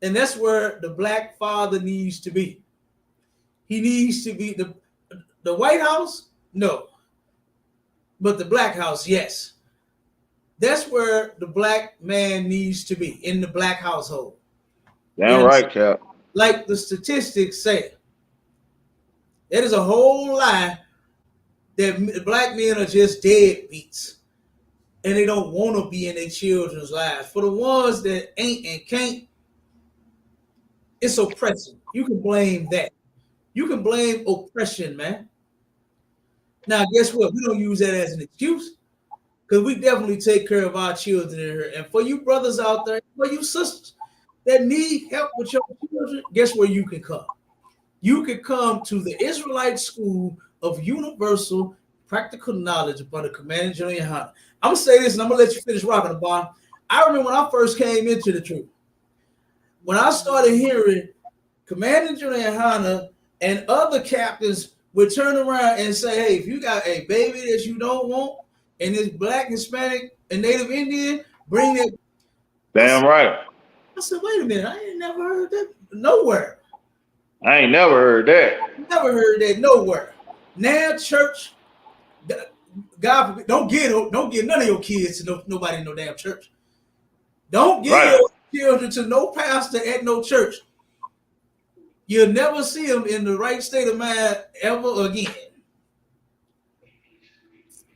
And that's where the black father needs to be. He needs to be the White House, no. But the black house, yes. That's where the black man needs to be, in the black household. Damn right, Cap. Like the statistics say, that is a whole lie that black men are just deadbeats and they don't want to be in their children's lives. For the ones that ain't and can't, it's oppression. You can blame that. You can blame oppression, man. Now, guess what? We don't use that as an excuse because we definitely take care of our children in here. And for you brothers out there, for you sisters that need help with your children, guess where you can come? You can come to the Israelite School of Universal Practical Knowledge upon the command of General YAHANNA. I'm going to say this and I'm going to let you finish rocking the bomb. I remember when I first came into the truth. When I started hearing Commander General YAHANNA and other captains would turn around and say, hey, if you got a baby that you don't want and it's black, Hispanic, and Native Indian, bring it. Damn right. I said, wait a minute, I ain't never heard that nowhere. I ain't never heard that. Never heard that nowhere. Now, church, God forbid, don't get none of your kids to nobody in no damn church. Don't give your children to no pastor at no church. You'll never see them in the right state of mind ever again.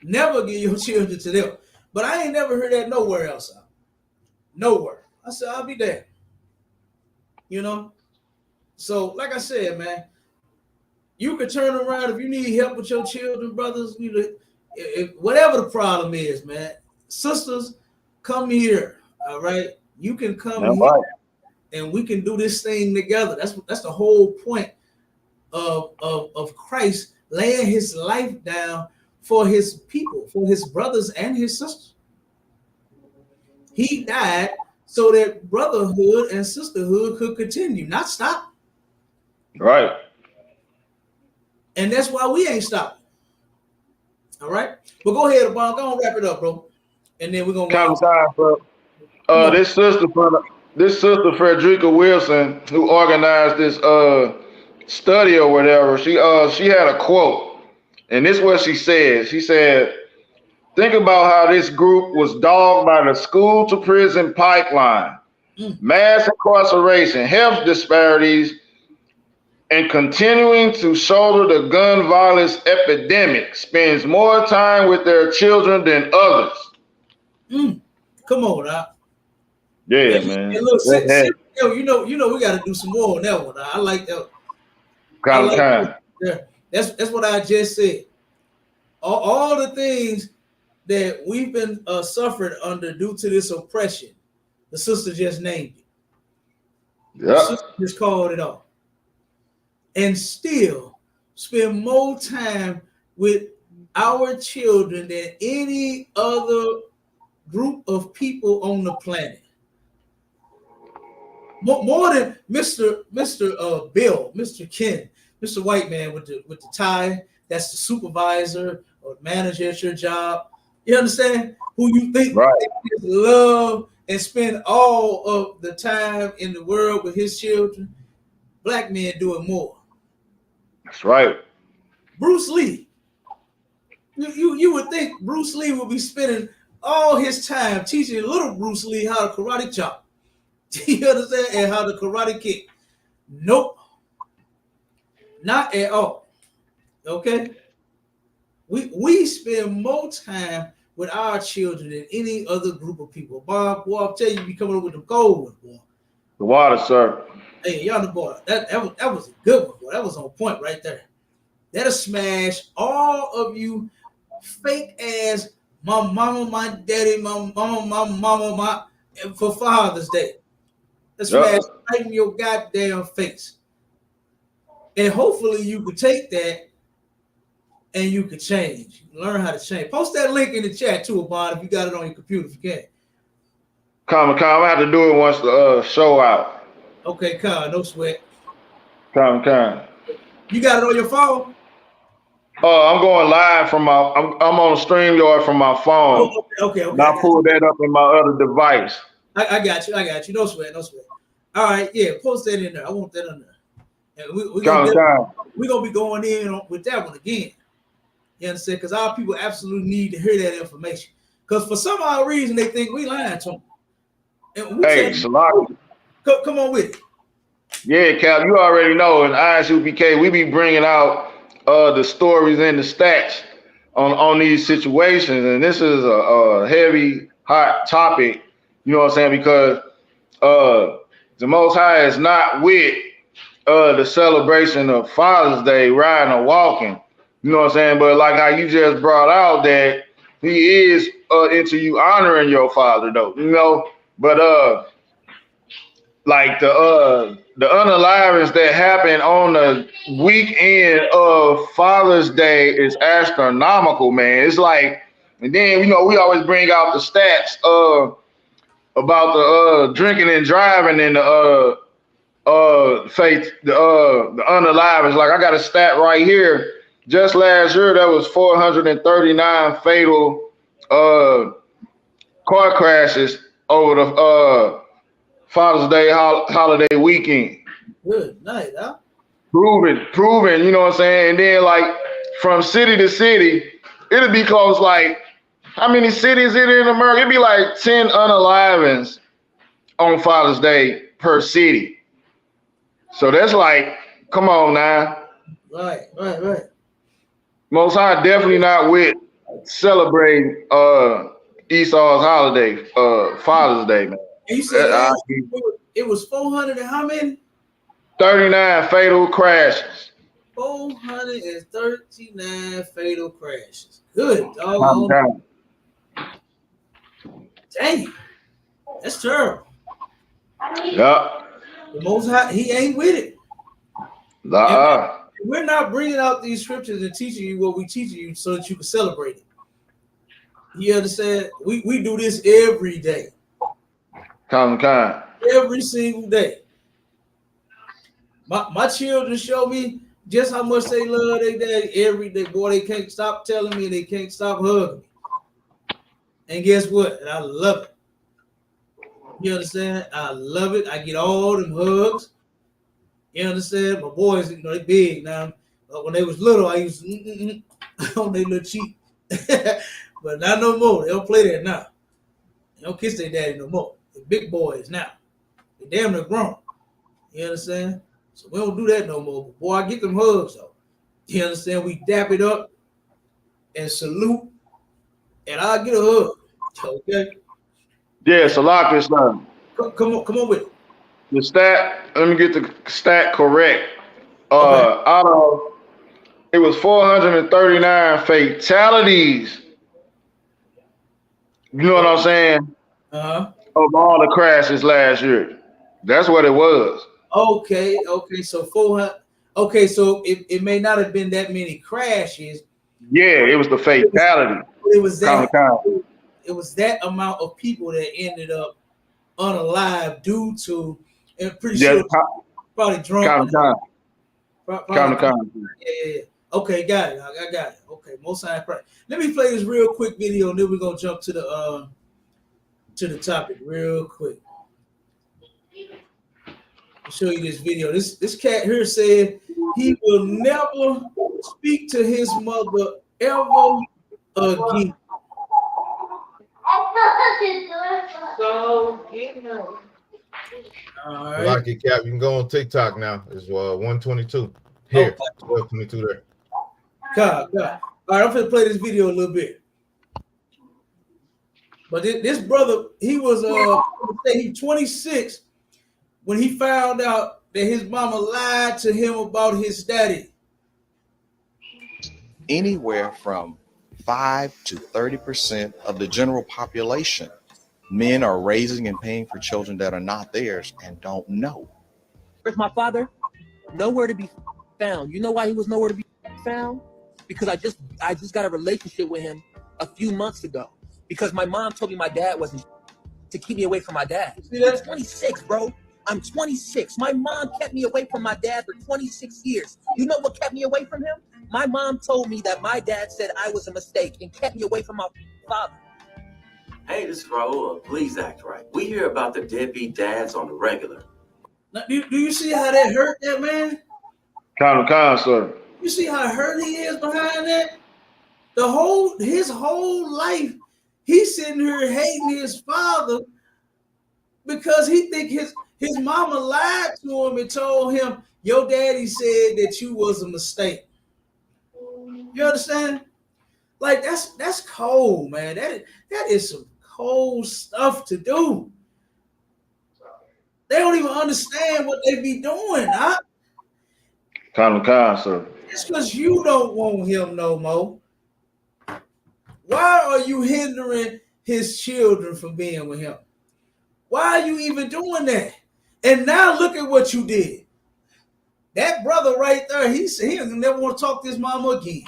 Never give your children to them. But I ain't never heard that nowhere else. Nowhere. I said, I'll be there. You know? So, like I said, man, you can turn around if you need help with your children, brothers. Whatever the problem is, man. Sisters, come here. All right? You can come here. And we can do this thing together. That's the whole point of Christ laying his life down for his people, for his brothers and his sisters. He died so that brotherhood and sisterhood could continue, not stop. Right. And that's why we ain't stopping. All right? But go ahead, Obama. Go on, wrap it up, bro. And then we're going to go. This sister Frederica Wilson, who organized this study or whatever, she had a quote, and this is what she said. She said, "Think about how this group was dogged by the school to prison pipeline, mass incarceration, health disparities, and continuing to shoulder the gun violence epidemic. Spends more time with their children than others." Come on, Doc. Yeah, man. And look, you know, we got to do some more on that one. I like that. I like that. Yeah, that's what I just said. All the things that we've been suffering under due to this oppression, the sister just named it. Yeah. The sister just called it off. And still spend more time with our children than any other group of people on the planet. More than Mr. Bill, Mr. Ken, Mr. White Man with the tie. That's the supervisor or manager at your job. You understand? Who you think love and spend all of the time in the world with his children? Black men doing more. That's right. Bruce Lee. You would think Bruce Lee would be spending all his time teaching little Bruce Lee how to karate chop. You understand? And how to karate kick. Nope. Not at all. Okay? We spend more time with our children than any other group of people. Bob, boy, I'll tell you, be coming up with the gold one, boy. The water, sir. Hey, y'all the boy. That was a good one, boy. That was on point right there. That'll smash all of you fake ass my mama, my daddy, my mama, for Father's Day. Let's smash right in your goddamn face. And hopefully you could take that and you could change. Learn how to change. Post that link in the chat too, Abon, if you got it on your computer, if you can. Come, I have to do it once the show out. Okay, no sweat. Come. You got it on your phone? I'm going live from I'm on StreamYard from my phone. Oh, okay. And I pulled that up in my other device. I got you. No sweat. All right, yeah, post that in there. I want that on there. And we're gonna be going in with that one again. You understand? Because our people absolutely need to hear that information. Because for some odd reason they think we lying to them. And hey, Salaki. Come on with it. Yeah, Cap, you already know in ISUPK we be bringing out the stories and the stats on these situations, and this is a heavy, hot topic. You know what I'm saying? Because the Most High is not with the celebration of Father's Day, riding or walking. You know what I'm saying? But like how you just brought out that he is into you honoring your father, though. You know, but like the unalivings that happen on the weekend of Father's Day is astronomical, man. It's like, and then we always bring out the stats about the drinking and driving and the faith, the unalivings. Like I got a stat right here. Just last year, there was 439 fatal car crashes over the Father's Day holiday weekend. Good night, huh? Proven, you know what I'm saying? And then like from city to city, it'll be close. Like how many cities is it in America? It'd be like 10 unalivings on Father's Day per city. So that's like, come on now. Right. Most High definitely not with celebrating Esau's holiday, Father's Day, man. And you said it was 400 and how many? 39 fatal crashes. 439 fatal crashes. Good dog. Dang. That's terrible. Yeah. The Most High, he ain't with it. We're not bringing out these scriptures and teaching you what we teaching you so that you can celebrate it. You understand? We do this every day. Every single day. My children show me just how much they love their daddy every day. Boy, they can't stop telling me, they can't stop hugging me. And guess what? And I love it. You understand? I love it. I get all them hugs. You understand? My boys, they big now. But when they was little, I used to on their little cheek. But not no more. They don't play that now. They don't kiss their daddy no more. They're big boys now. They damn near grown. You understand? So we don't do that no more. But boy, I get them hugs though. You understand? We dap it up and salute, and I get a hug. Okay. Yeah, Salakis. Come on with it. The stat. Let me get the stat correct. Okay. Out of it was 439 fatalities. You know what I'm saying? Uh-huh. Of all the crashes last year. That's what it was. Okay. So 400. Okay, so it may not have been that many crashes. Yeah, it was the fatality. It was that. Common. It was that amount of people that ended up unalive due to, and pretty sure probably drunk. Common. Yeah. Okay, got it. I got it. Okay, most high price. Let me play this real quick video, and then we're gonna jump to the topic real quick. I'll show you this video. This cat here said he will never speak to his mother ever again. So get him. All right. Lock it, Cap. You can go on TikTok now. It's 122 here, 1222 there. God. All right, I'm gonna play this video a little bit. But this brother, he was he's 26 when he found out that his mama lied to him about his daddy. Anywhere from 5 to 30% of the general population, men are raising and paying for children that are not theirs and don't know. Where's my father? Nowhere to be found. You know why he was nowhere to be found? Because I just got a relationship with him a few months ago. Because my mom told me my dad wasn't to keep me away from my dad. I'm 26, bro. I'm 26. My mom kept me away from my dad for 26 years. You know what kept me away from him? My mom told me that my dad said I was a mistake and kept me away from my father. Hey, this is Raul. Please act right. We hear about the deadbeat dads on the regular. Now, do you see how that hurt that man? Common, sir. You see how hurt he is behind that? His whole life, he's sitting here hating his father because he think his mama lied to him and told him, your daddy said that you was a mistake. You understand? Like that's cold, man. That is some cold stuff to do. They don't even understand what they be doing, huh? Common, sir. It's because you don't want him no more. Why are you hindering his children from being with him? Why are you even doing that? And now look at what you did. That brother right there, he never want to talk to his mama again.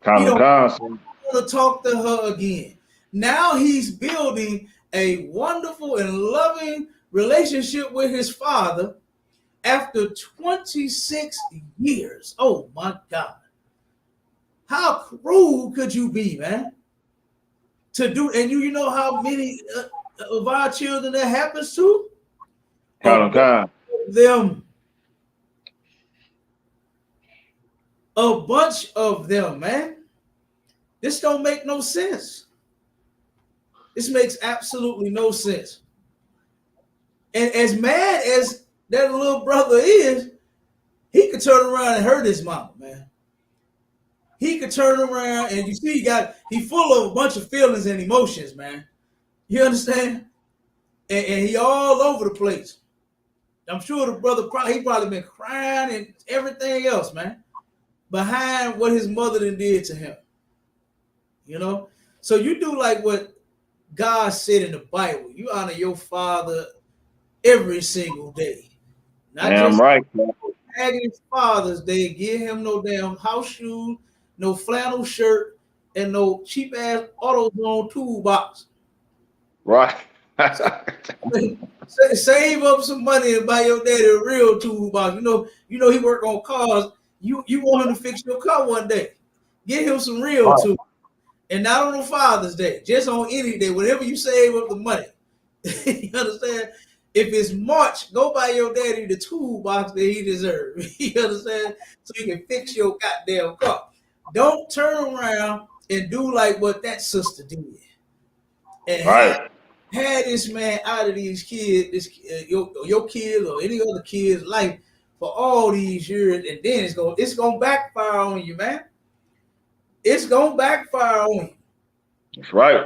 He don't want to talk to her again. Now he's building a wonderful and loving relationship with his father after 26 years. Oh my God. How cruel could you be, man? To do, and you know how many of our children that happens to? Them. A bunch of them, man. This don't make no sense. This makes absolutely no sense. And as mad as that little brother is, he could turn around and hurt his mama, man. He could turn around and you see he full of a bunch of feelings and emotions, man. You understand? And he all over the place. I'm sure the brother probably been crying and everything else, man, behind what his mother did to him. You know? So you do like what God said in the Bible. You honor your father every single day. Not just right. His Father's Day, give him no damn house shoes, no flannel shirt, and no cheap ass AutoZone toolbox. Right. Save up some money and buy your daddy a real toolbox. You know he work on cars. You want him to fix your car one day. Get him some real tools. And not on Father's Day, just on any day, whenever you save up the money. You understand? If it's March, go buy your daddy the toolbox that he deserves. You understand? So you can fix your goddamn car. Don't turn around and do like what that sister did. And had this man out of these kids, your kids or any other kid's life for all these years, and then it's gonna backfire on you, man. It's gonna backfire on you. That's right.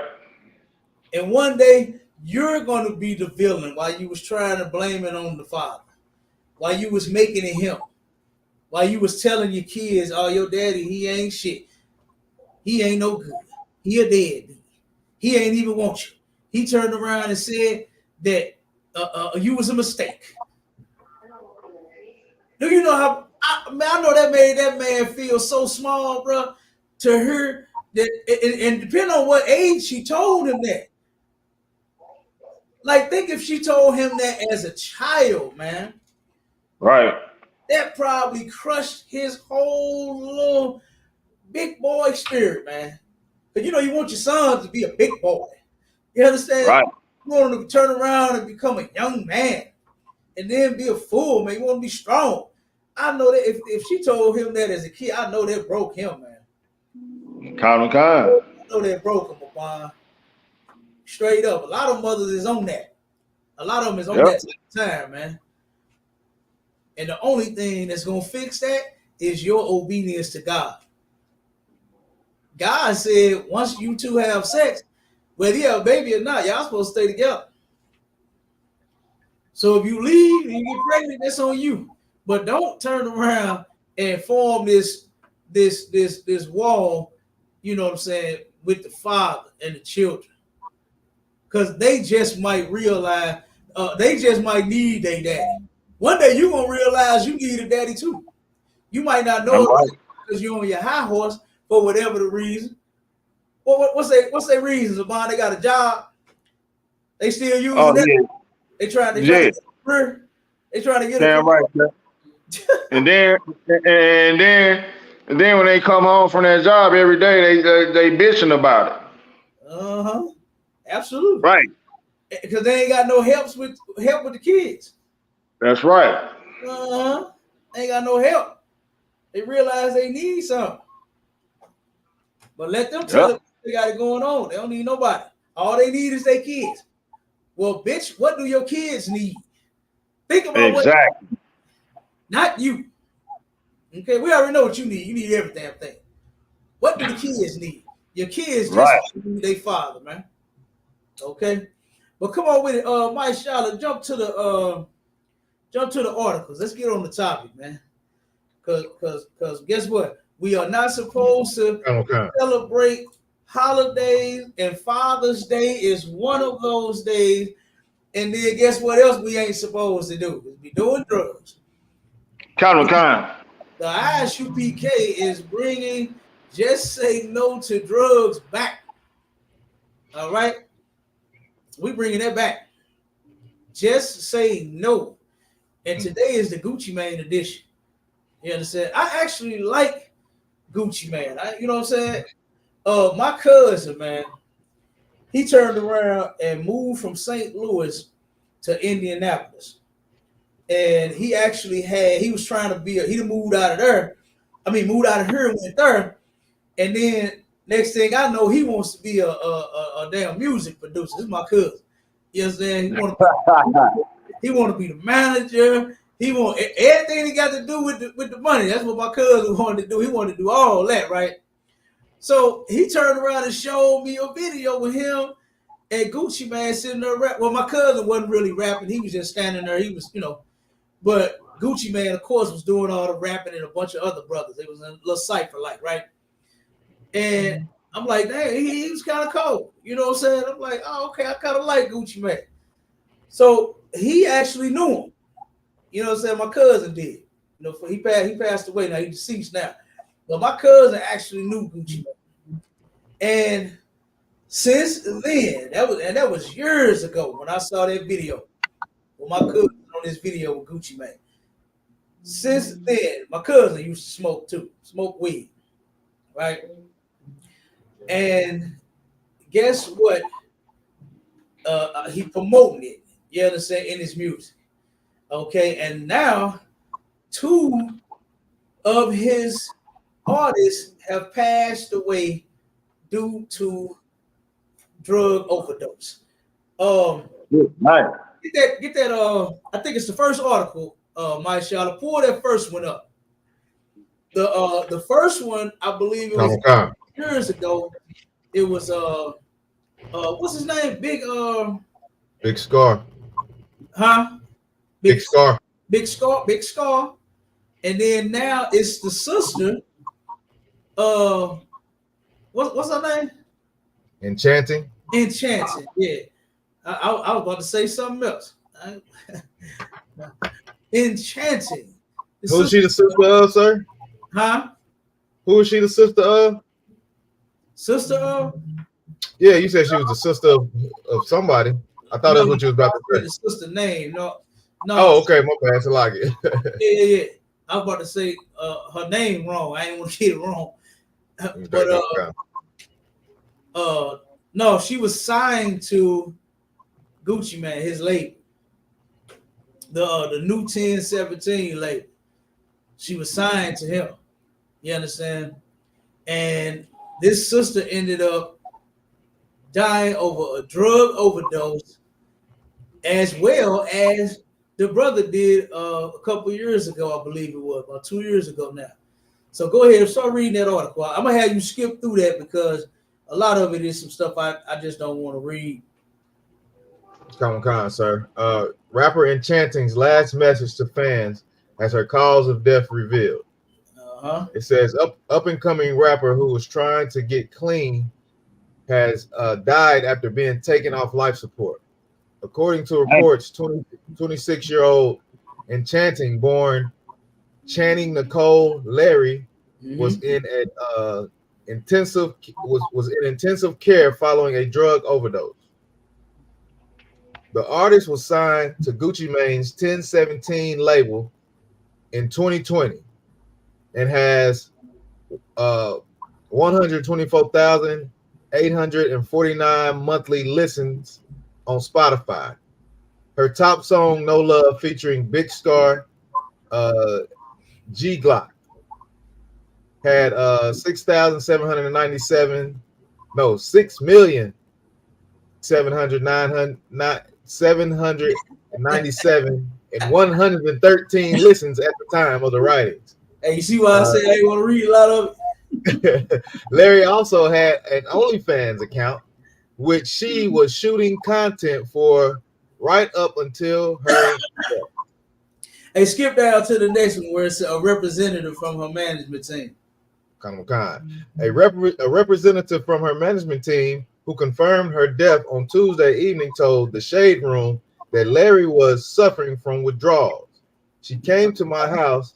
And one day you're going to be the villain while you was trying to blame it on the father, while you was making it him, while you was telling your kids, "Oh, your daddy, he ain't shit. He ain't no good. He a deadbeat. He ain't even want you." He turned around and said that you was a mistake. Do you know how? I know that made that man feel so small, bro. To her, that and depending on what age she told him that. Like, think if she told him that as a child, man. Right. That probably crushed his whole little big boy spirit, man. Because, you know, you want your son to be a big boy. You understand? Right. You want him to turn around and become a young man and then be a fool, man. You want him to be strong. I know that if she told him that as a kid, I know that broke him, man. Kind. I know that broke him, Obama. Straight up. A lot of mothers is on that. A lot of them is on that time, man. And the only thing that's going to fix that is your obedience to God. God said once you two have sex, whether you have a baby or not, y'all supposed to stay together. So if you leave and you get pregnant, that's on you. But don't turn around and form this wall, you know what I'm saying, with the father and the children. Because they just might realize, they just might need their daddy. One day you're going to realize you need a daddy too. You might not know it because you're on your high horse for whatever the reason. Well, what's their reasons? About they got a job, they still using that. Yeah. They trying to get a career. They trying to get a career. Right. and then when they come home from that job every day, they bitching about it. Absolutely. Right. Because they ain't got no help with the kids. That's right. Ain't got no help. They realize they need something. But let them tell them they got it going on. They don't need nobody. All they need is their kids. Well, bitch, what do your kids need? Think about what. Not you. Okay, we already know what you need. You need every damn thing. What do the kids need? Your kids just need their father, man. Okay, but come on with it, Mike Charlotte. Jump to the articles. Let's get on the topic, man. Cause guess what? We are not supposed to celebrate holidays, and Father's Day is one of those days. And then guess what else we ain't supposed to do? Is be doing drugs. The ISUPK is bringing Just Say No to Drugs back. All right, we bringing that back. Just Say No, and today is the Gucci Mane edition. You understand? I actually like Gucci Mane. You know what I'm saying? My cousin, man, he turned around and moved from St. Louis to Indianapolis. And he actually he was trying to he moved out of there. I mean, moved out of here and went there. And then next thing I know, he wants to be a damn music producer. This is my cousin. You understand? He want to be the manager. He want everything he got to do with the money. That's what my cousin wanted to do. He wanted to do all that, right? So he turned around and showed me a video with him and Gucci Mane sitting there rapping. Well, my cousin wasn't really rapping. He was just standing there. He was, but Gucci Mane, of course, was doing all the rapping and a bunch of other brothers. It was a little cipher, like, right? And I'm like, dang, he was kind of cold. You know what I'm saying? I'm like, oh, okay, I kind of like Gucci Mane. So he actually knew him. You know what I'm saying? My cousin did. He passed away now. He's deceased now. But my cousin actually knew Gucci Mane. And since then, that was years ago when I saw that video. Well, my cousin on this video with Gucci Mane. Since then, my cousin used to smoke too. Smoke weed. Right? And guess what? He promoting it. You understand? In his music. Okay, and now 2 of his artists have passed away due to drug overdose. Get that. I think it's the first article. My shot. Pull that first one up. The first one, I believe it was years ago. It was what's his name? Big Scar. Huh? Big Scar. Big Scar. And then now it's the sister. What's her name? Enchanting. Enchanting. Yeah. I was about to say something else. Enchanting. Who is she the sister of, sir? Huh? Who is she the sister of? Sister of? Yeah, you said she was the sister of somebody. I thought that's what you was about to say. The sister name. No. Oh, okay. My bad. It's like it. Yeah. I was about to say her name wrong. I didn't want to get it wrong. But no, she was signed to Gucci Mane, his label. The new 1017 label. She was signed to him. You understand? And this sister ended up dying over a drug overdose, as well as the brother did a couple years ago, I believe it was, about 2 years ago now. So go ahead and start reading that article. I'm going to have you skip through that because a lot of it is some stuff I just don't want to read. Come on, sir. Rapper Enchanting's last message to fans as her cause of death revealed. It says up and coming rapper who was trying to get clean has died after being taken off life support. According to reports, 26-year-old Enchanting, born Channing Nicole Larry, was in intensive care following a drug overdose. The artist was signed to Gucci Mane's 1017 label in 2020 and has 124,849 monthly listens on Spotify. Her top song, No Love, featuring Big Scar, G Glock, had 6,797, no, 6,797 and 113 listens at the time of the writings. Hey, you see why I say I want to read a lot of it? Larry also had an OnlyFans account, which she was shooting content for right up until her death. Hey, skip down to the next one where it's a representative from her management team. A representative from her management team who confirmed her death on Tuesday evening told the Shade Room that Larry was suffering from withdrawals. She came to my house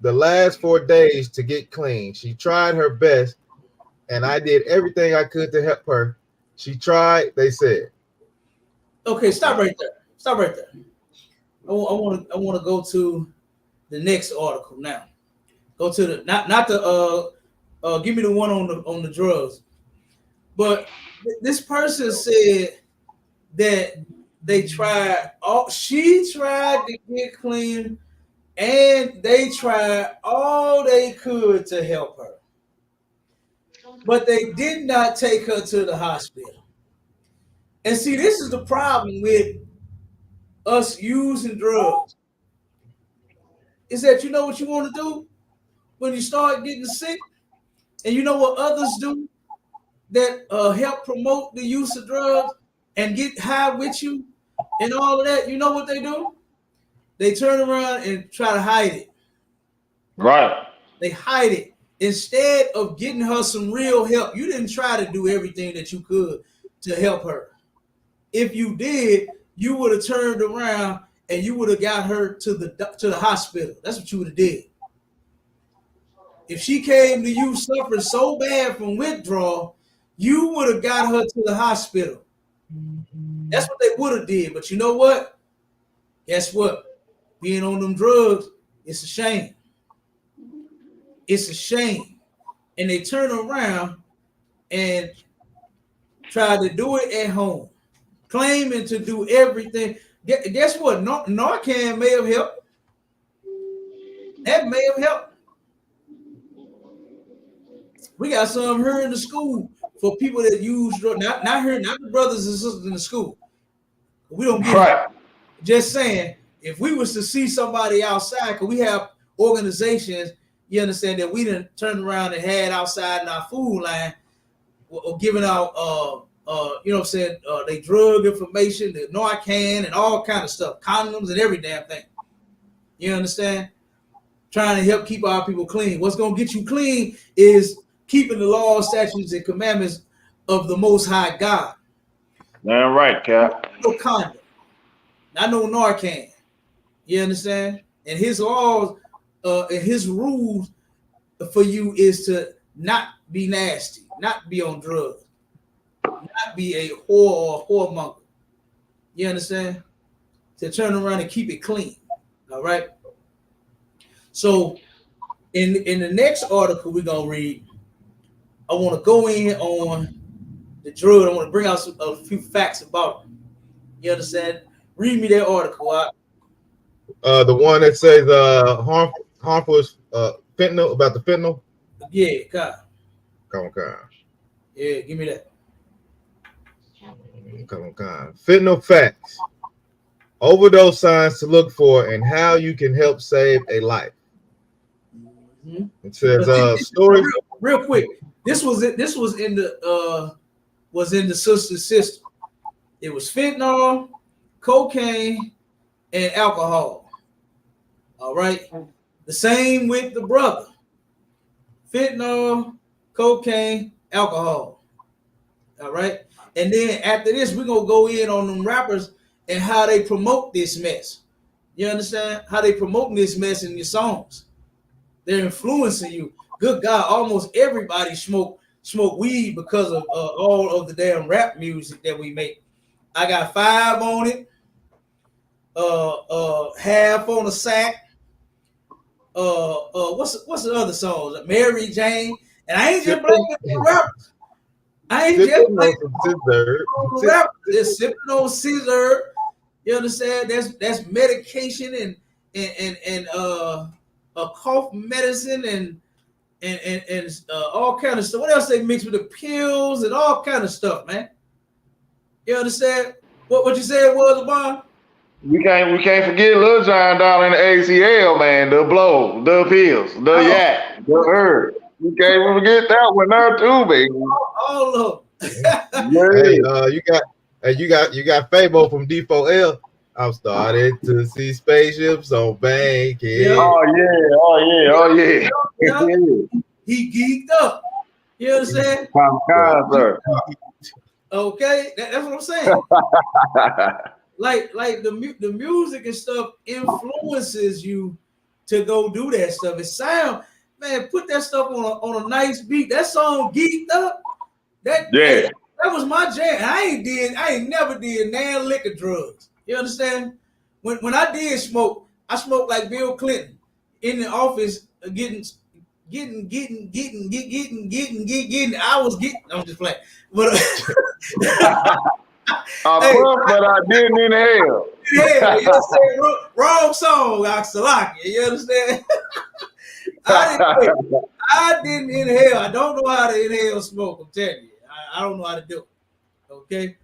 the last 4 days to get clean. She tried her best, and I did everything I could to help her. She tried, they said. Okay, stop right there. I want to go to the next article now. Go to the not the give me the one on the drugs. But this person said that she tried to get clean and they tried all they could to help her. But they did not take her to the hospital. And see, this is the problem with us using drugs. Is that you know what you want to do when you start getting sick? And you know what others do that help promote the use of drugs and get high with you and all of that? You know what they do? They turn around and try to hide it. Right. They hide it. Instead of getting her some real help, you didn't try to do everything that you could to help her. If you did, you would have turned around and you would have got her to the hospital. That's what you would have did. If she came to you suffering so bad from withdrawal, you would have got her to the hospital. That's what they would have did. But you know what? Guess what? Being on them drugs, it's a shame. It's a shame. And they turn around and try to do it at home, claiming to do everything. Guess what? Narcan may have helped. That may have helped. We got some here in the school for people that use drugs. Not the brothers and sisters in the school. We don't get it. Just saying, if we was to see somebody outside, because we have organizations, you understand, that we didn't turn around and had outside in our food line or giving out you know what I'm saying, they drug information, the Narcan and all kind of stuff, condoms and every damn thing. You understand? Trying to help keep our people clean. What's going to get you clean is keeping the laws, statutes, and commandments of the Most High God. Damn right, Cap. No condom, not no Narcan. You understand? And his laws and his rules for you is to not be nasty, not be on drugs, not be a whore or a whoremonger. You understand? To turn around and keep it clean. All right. So in the next article we're gonna read, I want to go in on the drug. I want to bring out a few facts about it. You understand? Read me that article out. The one that says harmful fentanyl, about the fentanyl. Yeah, come on. Yeah, give me that. Come on. Fentanyl facts. Overdose signs to look for and how you can help save a life. Mm-hmm. It says story. Real quick. This was in the sister's system. It was fentanyl, cocaine, and alcohol. All right. The same with the brother. Fentanyl, cocaine, alcohol. All right. And then after this, we're gonna go in on them rappers and how they promote this mess. You understand? How they promoting this mess in your songs. They're influencing you. Good God, almost everybody smoke weed because of all of the damn rap music that we make. I got 5 on it, half on a sack. What's the other songs? Mary Jane. And I ain't just blaming the rappers. I ain't just blaming the rappers. They're sipping on scissor. You understand? That's medication and a cough medicine and all kind of stuff. What else they mix with the pills and all kind of stuff, man? You understand? What you said was, Bob? We can't forget Lil John down in the ACL, man. The blow, the pills, the yak, the herb. We can't forget that one there too, baby. All of them. Hey, you got Fabo from D4L. I'm starting to see spaceships on Bankhead. Yeah. Oh yeah. He geeked up. You understand? Okay, that's what I'm saying. like the music and stuff influences you to go do that stuff. It sound, man, put that stuff on a nice beat. That song geeked up. That was my jam. I ain't never did nan liquor drugs. You understand? When I did smoke, I smoked like Bill Clinton in the office, getting. I was getting. I'm just playing, but but I didn't inhale. Yeah, you understand? Wrong song, Oxalaki. You understand? I didn't inhale. I don't know how to inhale smoke. I'm telling you, I don't know how to do it. Okay,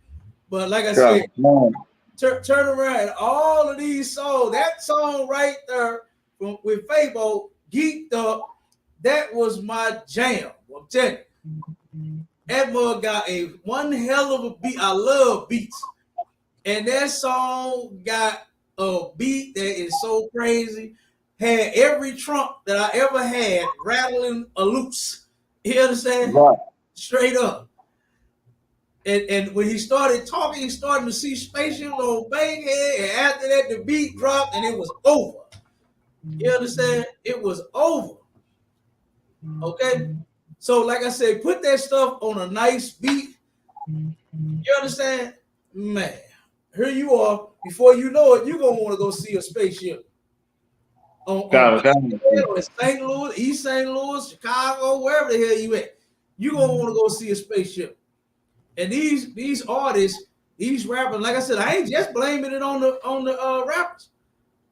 but like I said. Turn around. All of these songs, that song right there with Fabo, Geeked Up, that was my jam. I'm telling you. That mug got one hell of a beat. I love beats. And that song got a beat that is so crazy. Had every trunk that I ever had rattling a loose. You understand? Right. Straight up. And when he started talking, he started to see spaceships on Bankhead, and after that, the beat dropped, and it was over. You understand? It was over. Okay? So, like I said, put that stuff on a nice beat. You understand? Man, here you are. Before you know it, you're going to want to go see a spaceship. On St. Louis, East St. Louis, Chicago, wherever the hell you at. You're going to want to go see a spaceship. And these artists, these rappers, like I said, I ain't just blaming it on the rappers,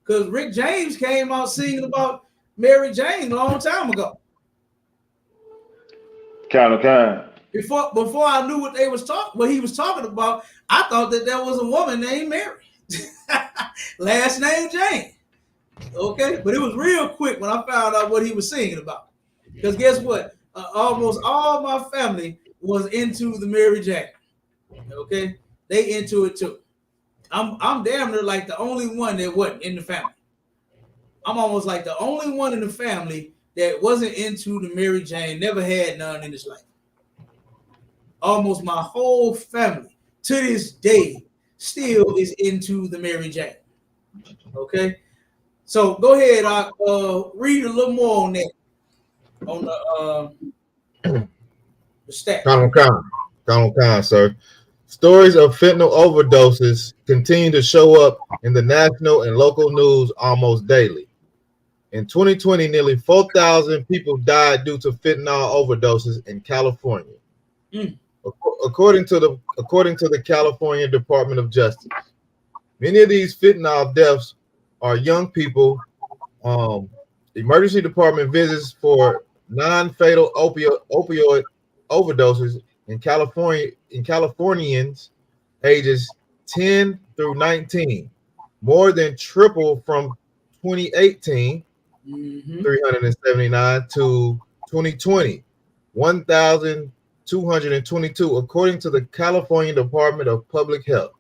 because Rick James came out singing about Mary Jane a long time ago. Kind. Before I knew what he was talking about, I thought that there was a woman named Mary, last name Jane. Okay, but it was real quick when I found out what he was singing about. Because guess what? Almost all my family was into the Mary Jane. Okay, they into it too. I'm damn near like the only one that wasn't in the family. I'm almost like the only one in the family that wasn't into the Mary Jane, never had none in his life. Almost my whole family to this day still is into the Mary Jane. Okay, so go ahead, read a little more on that, on the stat. Con, sir. Stories of fentanyl overdoses continue to show up in the national and local news almost daily. In 2020, nearly 4,000 people died due to fentanyl overdoses in California, according to the California Department of Justice. Many of these fentanyl deaths are young people. Emergency department visits for non-fatal opioid overdoses in Californians ages 10 through 19, more than triple from 2018, 379 to 2020, 1,222, according to the California Department of Public Health.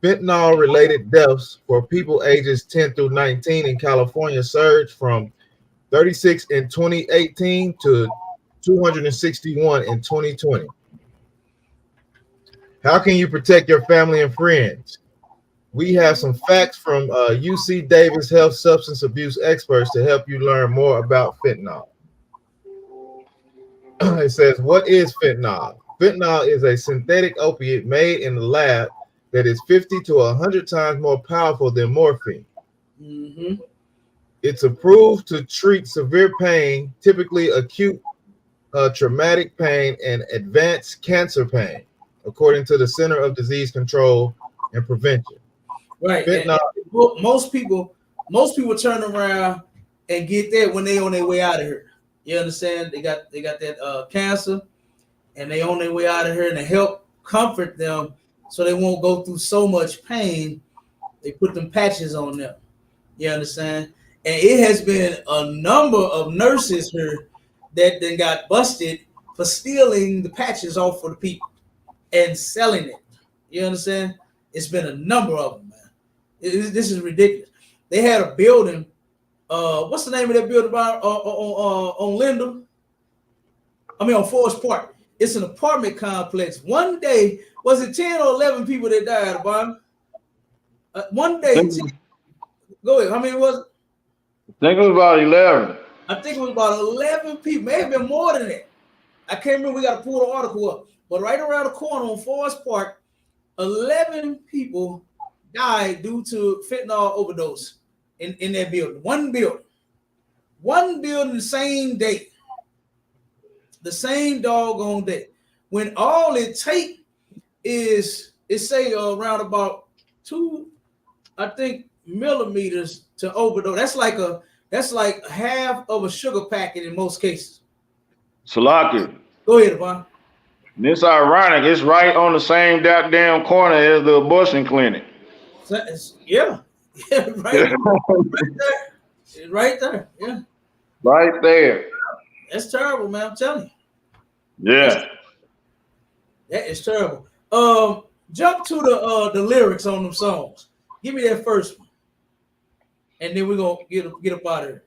Fentanyl-related deaths for people ages 10 through 19 in California surged from 36 in 2018 to 261 in 2020. How can you protect your family and friends? We have some facts from UC Davis health substance abuse experts to help you learn more about fentanyl. It says, what is fentanyl? Fentanyl is a synthetic opiate made in the lab that is 50 to 100 times more powerful than morphine. It's approved to treat severe pain, typically acute traumatic pain and advanced cancer pain, according to the Center of Disease Control and Prevention. Right. And most people turn around and get that when they on their way out of here. You understand? They got that cancer, and they on their way out of here, and to help comfort them so they won't go through so much pain, they put them patches on them. You understand? And it has been a number of nurses here that then got busted for stealing the patches off for the people and selling it. You understand? It's been a number of them, man. This is ridiculous. They had a building. What's the name of that building on Linden? I mean, on Forest Park. It's an apartment complex. One day, was it 10 or 11 people that died, Bob? One day. Go ahead. How many was it? I think it was about 11. I think it was about 11 people. May have been more than that. I can't remember. We got to pull the article up. But right around the corner on Forest Park, 11 people died due to fentanyl overdose in that building. One building the same day. The same doggone day. When all it takes is, say around about 2, I think, millimeters to overdose. That's like half of a sugar packet in most cases. Salaki. Go ahead, Yvonne. It's ironic. It's right on the same goddamn corner as the abortion clinic. Yeah, right there. Right there. Yeah. Right there. That's terrible, man. I'm telling you. Yeah. That is terrible. Jump to the lyrics on them songs. Give me that first one. And then we're gonna get up out of here.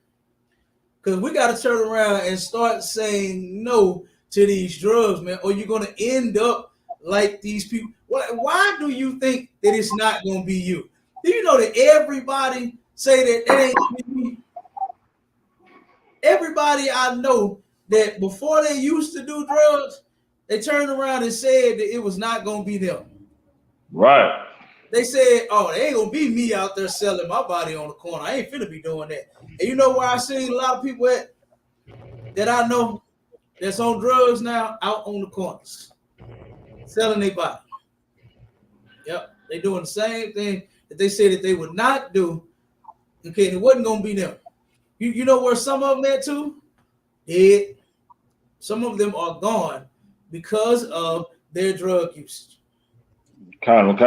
Because we gotta turn around and start saying no to these drugs, man, or you're gonna end up like these people. Why do you think that it's not gonna be you? Do you know that everybody say that it ain't gonna be me? Everybody I know that before they used to do drugs, they turned around and said that it was not gonna be them. Right. They said, "Oh, they ain't gonna be me out there selling my body on the corner. I ain't finna be doing that." And you know where I seen a lot of people at that I know that's on drugs now, out on the corners, selling their body. Yep, they doing the same thing that they said that they would not do. Okay, and it wasn't gonna be them. You know where some of them at too? Dead. Some of them are gone because of their drug usage. Kind of.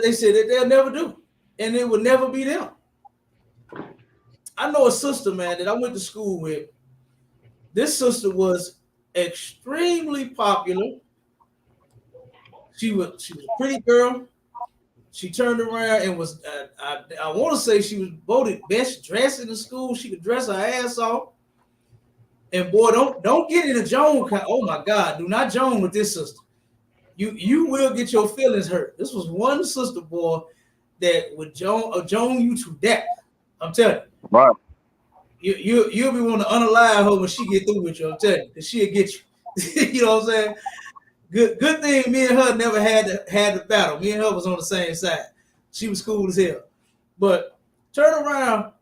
They said that they'll never do, and it will never be them. I know a sister, man, that I went to school with. This sister was extremely popular. She was a pretty girl. She turned around and was I want to say she was voted best dressed in the school. She could dress her ass off. And boy, don't get in a Joan. Oh my God, do not Joan with this sister. You will get your feelings hurt. This was one sister, boy, that would Joan you to death. I'm telling you. Right. You'll be wanting to unalive her when she get through with you. I'm telling you, because she'll get you. You know what I'm saying? Good thing me and her never had the battle. Me and her was on the same side. She was cool as hell. But turn around,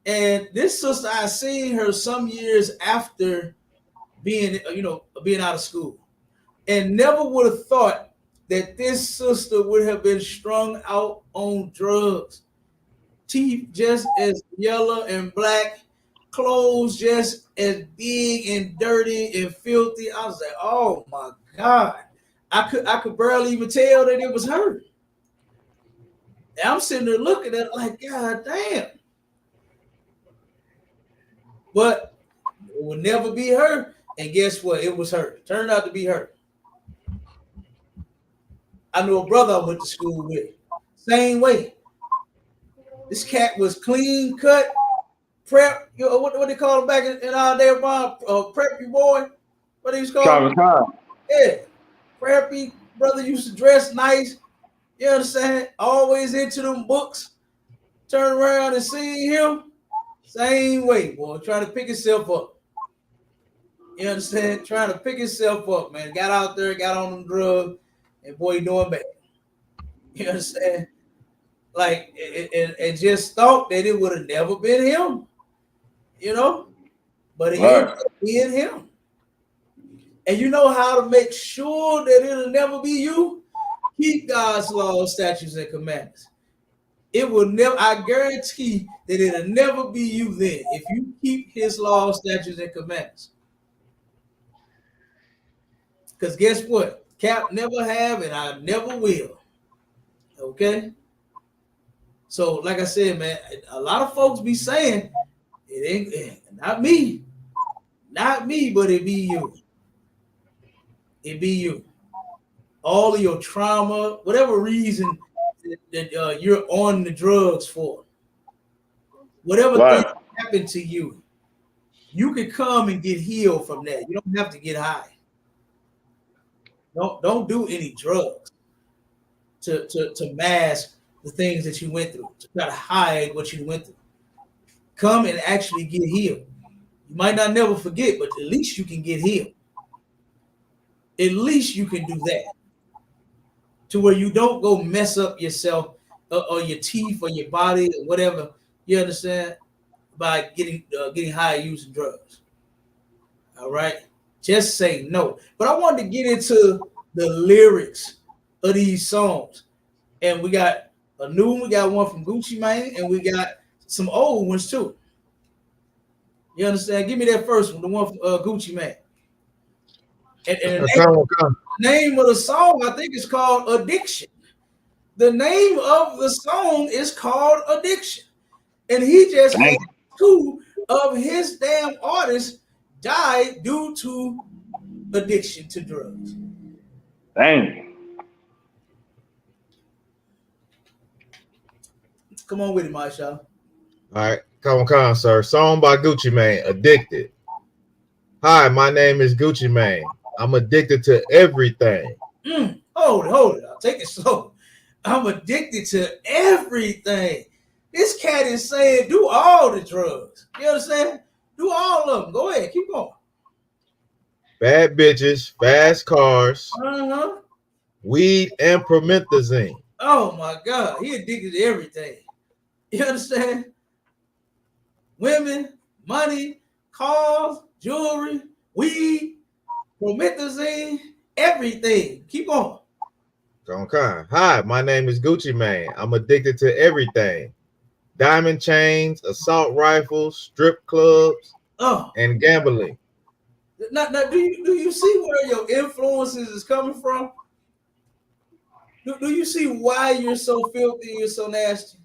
and this sister, I seen her some years after being out of school, and never would have thought that this sister would have been strung out on drugs. Teeth just as yellow and black, clothes just as big and dirty and filthy. I was like, oh my God. I could barely even tell that it was her. And I'm sitting there looking at it like, God damn. But it would never be her. And guess what? It was her. Turned out to be her. I knew a brother I went to school with. Same way. This cat was clean cut, prep. You know, what they call him back in our day, preppy boy. What he was called? Yeah, preppy. Brother used to dress nice. You understand? Always into them books. Turn around and see him. Same way, boy. Trying to pick himself up. You understand? Trying to pick himself up, man. Got out there, got on them drugs, and boy, he doing bad. You understand? Like, and just thought that it would have never been him, you know, but it ended up being him. And you know how to make sure that it'll never be you? Keep God's laws, statutes, and commandments. It will never, I guarantee that it'll never be you then if you keep his laws, statutes, and commandments. Because guess what? Cap never have, and I never will. Okay? So, like I said, man, a lot of folks be saying, it ain't not me, but it be you. It be you. All of your trauma, whatever reason that you're on the drugs for, whatever thing happened to you, you can come and get healed from that. You don't have to get high. Don't do any drugs to mask the things that you went through, to try to hide what you went through. Come and actually get healed. You might not never forget, but at least you can get healed. At least you can do that. To where you don't go mess up yourself or your teeth or your body or whatever, you understand, by getting high using drugs. All right? Just say no. But I wanted to get into the lyrics of these songs. And we got a new one, we got one from Gucci Mane, and we got some old ones too. You understand? Give me that first one, the one from Gucci Mane. And the name of the song, I think, is called Addiction. The name of the song is called Addiction. And he just had 2 of his damn artists die due to addiction to drugs. Dang. Come on with it, Marsha. All right, come on, sir. Song by Gucci Mane, Addicted. Hi, my name is Gucci Mane. I'm addicted to everything. Hold it. I'll take it slow. I'm addicted to everything. This cat is saying do all the drugs. You understand? Do all of them. Go ahead. Keep going. Bad bitches, fast cars, Uh-huh. weed, and promethazine. Oh, my God. He addicted to everything. You understand? Women, money, cars, jewelry, weed, promethazine, everything. Keep on. Okay. Hi, my name is Gucci Mane. I'm addicted to everything. Diamond chains, assault rifles, strip clubs, and gambling. Now, do you see where your influences is coming from? Do you see why you're so filthy and you're so nasty?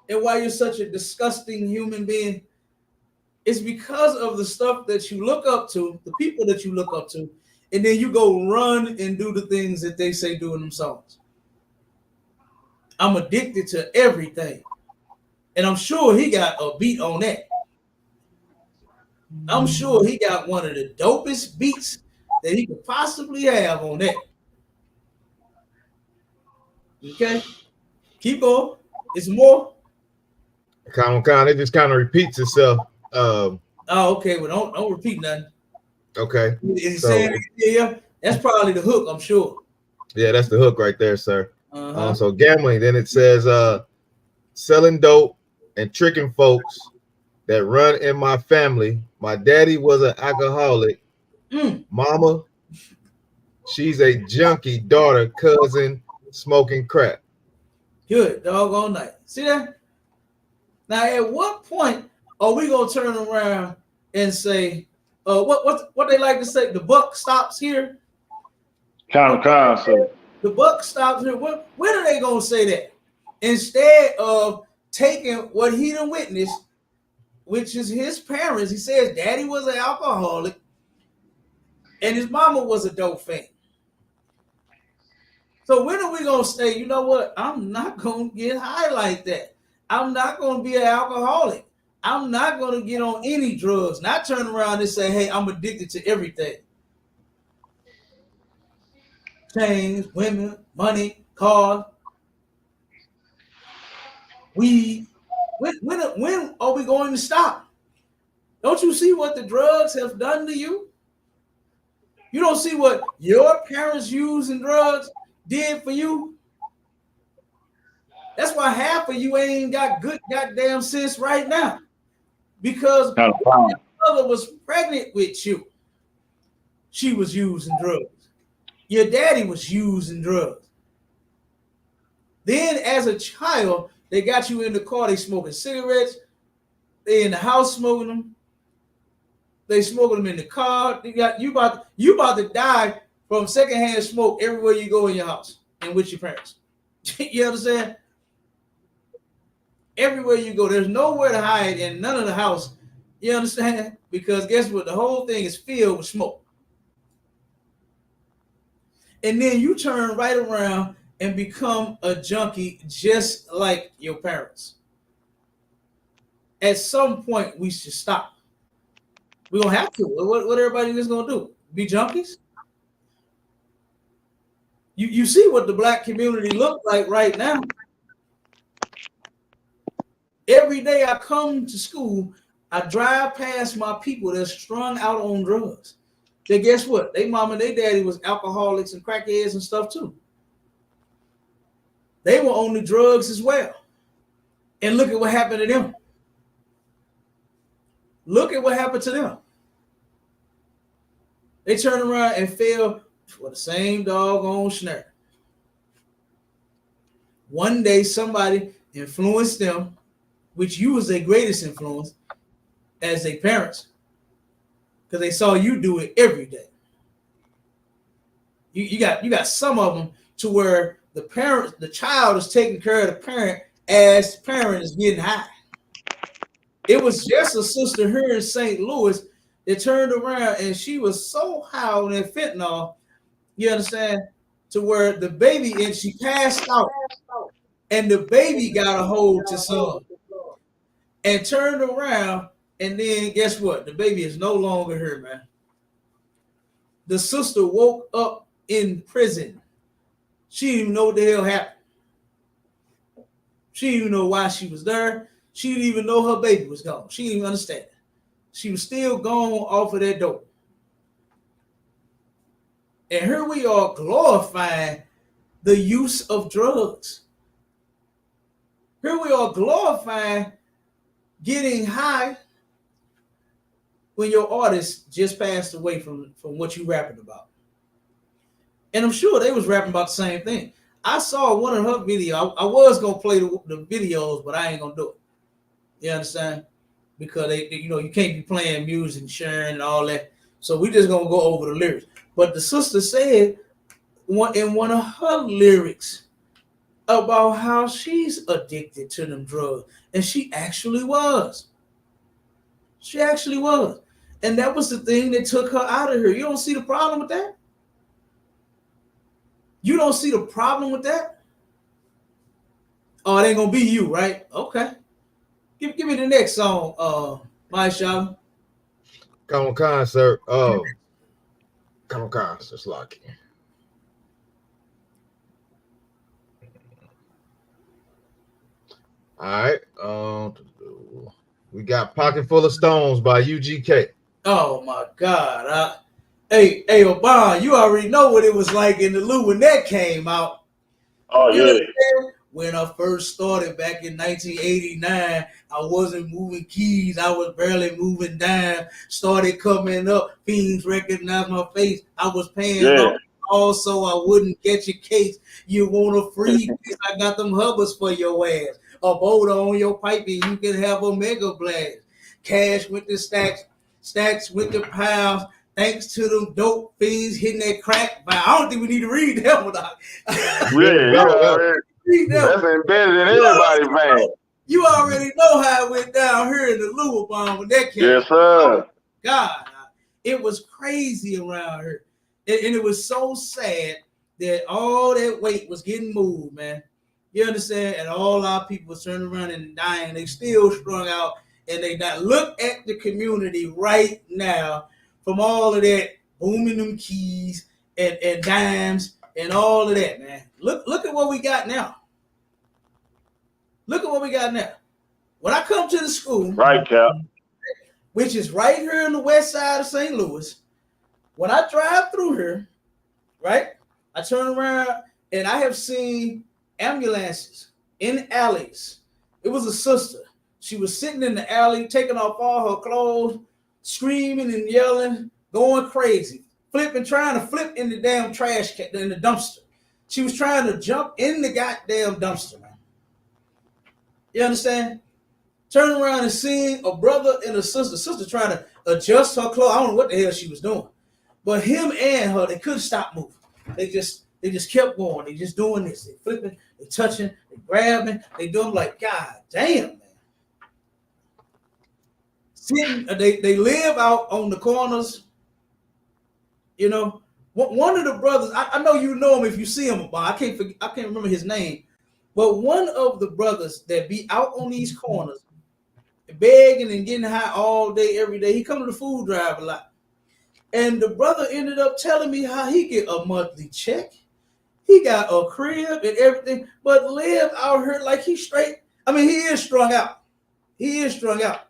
And why you're such a disgusting human being? It's because of the stuff that you look up to, the people that you look up to, and then you go run and do the things that they say do in them songs. I'm addicted to everything. And I'm sure he got a beat on that. I'm sure he got one of the dopest beats that he could possibly have on that. Okay? Keep going. It's more. It just kind of repeats itself. Oh, okay. Well, don't repeat nothing. Okay. Is he saying yeah? That's probably the hook, I'm sure. Yeah, that's the hook right there, sir. So gambling. Then it says selling dope and tricking folks that run in my family. My daddy was an alcoholic. Mama, she's a junkie. Daughter, cousin, smoking crack. Good doggone night. See that? Now, at what point are we gonna turn around and say, what they like to say? The buck stops here. So the buck stops here. When are they gonna say that? Instead of taking what he done witnessed, which is his parents. He says daddy was an alcoholic and his mama was a dope fan. So when are we gonna say, you know what? I'm not gonna get high like that. I'm not gonna be an alcoholic. I'm not gonna get on any drugs. Not turn around and say, hey, I'm addicted to everything. Chains, women, money, cars, weed. When are we going to stop? Don't you see what the drugs have done to you? You don't see what your parents using drugs did for you? That's why half of you ain't got good goddamn sense right now. Because your mother was pregnant with you. She was using drugs. Your daddy was using drugs. Then as a child, they got you in the car, they smoking cigarettes. They in the house smoking them. They smoking them in the car. You about to die from secondhand smoke everywhere you go in your house and with your parents. You understand? Everywhere you go, there's nowhere to hide in none of the house. You understand? Because guess what? The whole thing is filled with smoke. And then you turn right around and become a junkie just like your parents. At some point, we should stop. We don't have to. What everybody is going to do? Be junkies? You see what the black community look like right now. Every day I come to school, I drive past my people that's strung out on drugs. Then guess what? They mama and they daddy was alcoholics and crackheads and stuff too. They were on the drugs as well. And look at what happened to them. Look at what happened to them. They turned around and fell for the same doggone snare. One day somebody influenced them, which you was their greatest influence as their parents, because they saw you do it every day. You got some of them to where the child is taking care of the parent as the parent is getting high. It was just a sister here in St. Louis that turned around and she was so high on that fentanyl, you understand, to where the baby, and she passed out, and the baby got a hold to some and turned around, and then guess what? The baby is no longer here, man. The sister woke up in prison. She didn't even know what the hell happened. She didn't even know why she was there. She didn't even know her baby was gone. She didn't even understand. She was still gone off of that dope. And here we are glorifying the use of drugs. Here we are glorifying getting high when your artist just passed away from what you rapping about. And I'm sure they was rapping about the same thing. I saw one of her videos. I was going to play the videos, but I ain't going to do it. You understand? Because they you can't be playing music and sharing and all that. So we just going to go over the lyrics. But the sister said in one of her lyrics about how she's addicted to them drugs. And she actually was. She actually was. And that was the thing that took her out of here. You don't see the problem with that? You don't see the problem with that? Oh, it ain't gonna be you, right? Okay. Give me the next song, my show. Come on, concert. Come on, concert, Slocky. All right. We got Pocket Full of Stones by UGK. Oh my God. Hey, Obama, you already know what it was like in the Lou when that came out. Oh, yeah. When I first started back in 1989, I wasn't moving keys. I was barely moving down. Started coming up. Fiends recognized my face. I was paying off. Also, I wouldn't get your case. You want a free piece? I got them hubbers for your ass. A boulder on your pipe and you can have a mega blast. Cash with the stacks with the piles. Thanks to them dope fiends hitting that crack. But I don't think we need to read that one. That's embedded in everybody's brain. You already know how it went down here in the Louis bomb when that came. Yes, sir. God, it was crazy around here. And it was so sad that all that weight was getting moved, man. You understand? And all our people was turning around and dying. They still strung out and they not. Look at the community right now from all of that booming them keys and dimes and all of that, man. Look at what we got now. Look at what we got now. When I come to the school, right, Cap, which is right here on the west side of St. Louis, when I drive through here, right, I turn around and I have seen ambulances in alleys. It was a sister. She was sitting in the alley, taking off all her clothes, screaming and yelling, going crazy, trying to flip in the damn trash can, in the dumpster. She was trying to jump in the goddamn dumpster, man. You understand? Turn around and seeing a brother and a sister trying to adjust her clothes. I don't know what the hell she was doing. But him and her, they couldn't stop moving. They just kept going. They just doing this. They flipping, they touching, they grabbing, they doing like, God damn, man. Sitting, they live out on the corners. You know, one of the brothers, I know you know him if you see him, but I can't remember his name. But one of the brothers that be out on these corners, begging and getting high all day, every day, he come to the food drive a lot. And the brother ended up telling me how he get a monthly check. He got a crib and everything, but live out here like he's straight. I mean, he is strung out. He is strung out.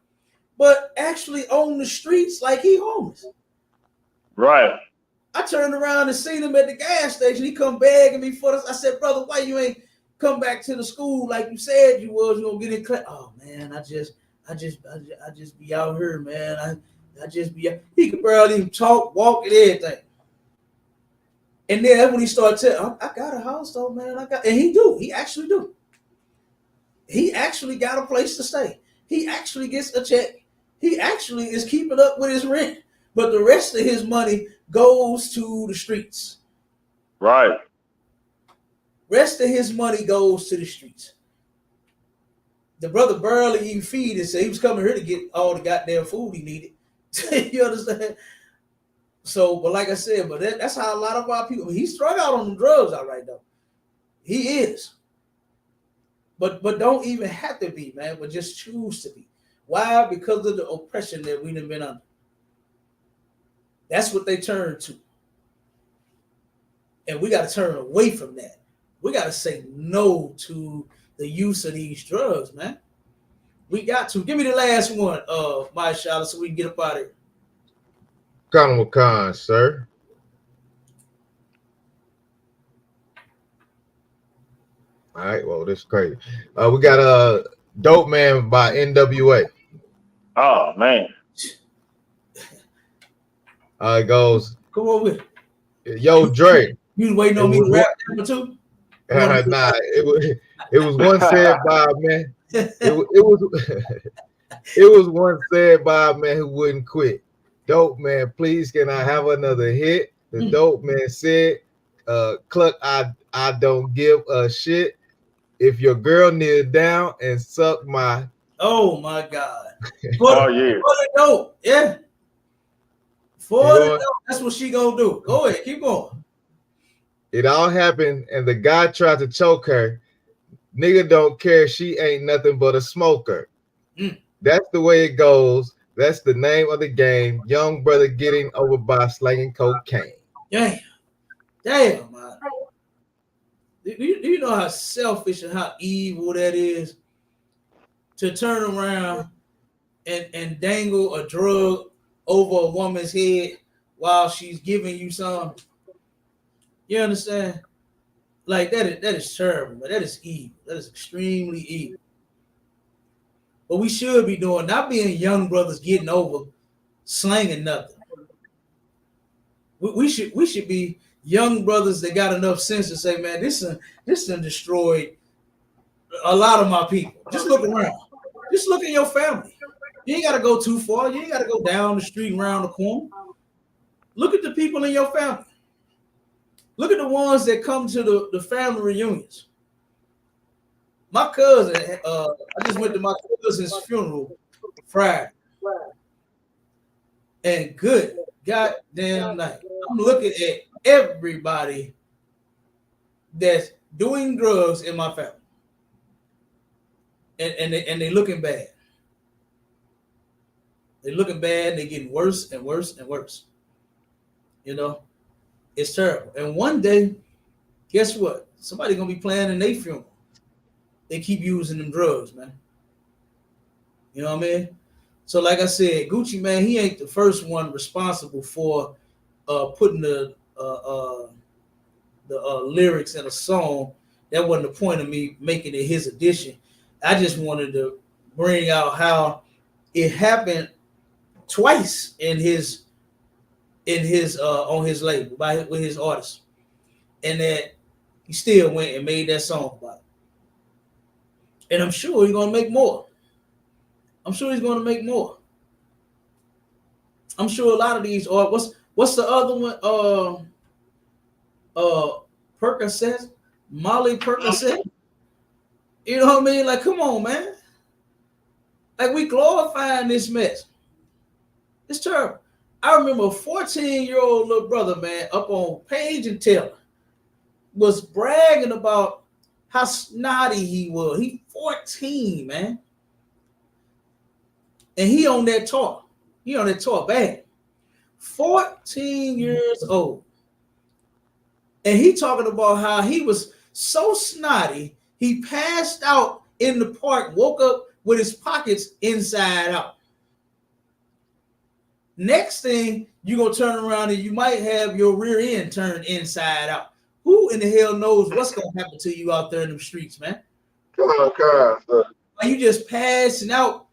But actually on the streets like he homeless. Right. I turned around and seen him at the gas station. He come begging me for this. I said, brother, why you ain't come back to the school like you said you was? You gonna get in class? Oh man, I just be out here, man. I just be. He could barely even talk, walk, and everything. And then that's when he started telling, I got a house though, man. And he do. He actually do. He actually got a place to stay. He actually gets a check. He actually is keeping up with his rent. But the rest of his money goes to the streets. Right. Rest of his money goes to the streets. The brother barely even feed it, so he was coming here to get all the goddamn food he needed. You understand? So, but like I said, but that's how a lot of our people, he's strung out on the drugs all right though. He is. But don't even have to be, man, but just choose to be. Why? Because of the oppression that we've been under. That's what they turn to. And we got to turn away from that. We got to say no to the use of these drugs, man. We got to. Give me the last one, my Charlotte, so we can get up out of here. Colonel Khan, sir. All right, well, this is crazy. We got a Dope Man by NWA. Oh, man. It goes. Come on with it. Yo, Dre. You waiting on me to rap number two? Nah, it was one said by a man. It was one said by a man who wouldn't quit. Dope Man, please can I have another hit? The Dope Man said, Cluck, I don't give a shit. If your girl kneel down and suck my. Oh my God. Yeah. For the dope. Yeah. For the dope. That's what she gonna do. Go ahead, keep going. It all happened, and the guy tried to choke her. Nigga don't care. She ain't nothing but a smoker. That's the way it goes. That's the name of the game. Young brother getting over by slanging cocaine. Damn, man. Do you know how selfish and how evil that is? To turn around and dangle a drug over a woman's head while she's giving you some. You understand? Like that is terrible, but that is evil. That is extremely evil. What we should be doing, not being young brothers getting over slanging nothing. We should be young brothers that got enough sense to say, man, this done destroyed a lot of my people. Just look around. Just look at your family. You ain't got to go too far. You ain't got to go down the street and around the corner. Look at the people in your family. Look at the ones that come to the family reunions. My cousin, I just went to my cousin's funeral Friday. And good goddamn night. I'm looking at everybody that's doing drugs in my family. And they looking bad. They're looking bad. They're getting worse and worse and worse. You know, it's terrible. And one day, guess what? Somebody's gonna be planning their funeral. They keep using them drugs, man. You know what I mean? So, like I said, Gucci, man, he ain't the first one responsible for putting the lyrics in a song. That wasn't the point of me making it his edition. I just wanted to bring out how it happened twice in his on his label with his artists, and that he still went and made that song about it. And I'm sure he's gonna make more. I'm sure he's gonna make more. I'm sure a lot of these are what's the other one? Percocet, Molly Percocet. You know what I mean? Like, come on, man. Like, we glorifying this mess. It's terrible. I remember a 14-year-old little brother, man, up on Page and Taylor, was bragging about how snotty he was. He 14, man. And he on that tour. He on that tour bad. 14 years old. And he talking about how he was so snotty, he passed out in the park, woke up with his pockets inside out. Next thing, you're going to turn around and you might have your rear end turned inside out. Who in the hell knows what's going to happen to you out there in the streets, man? Come on, God. Are you just passing out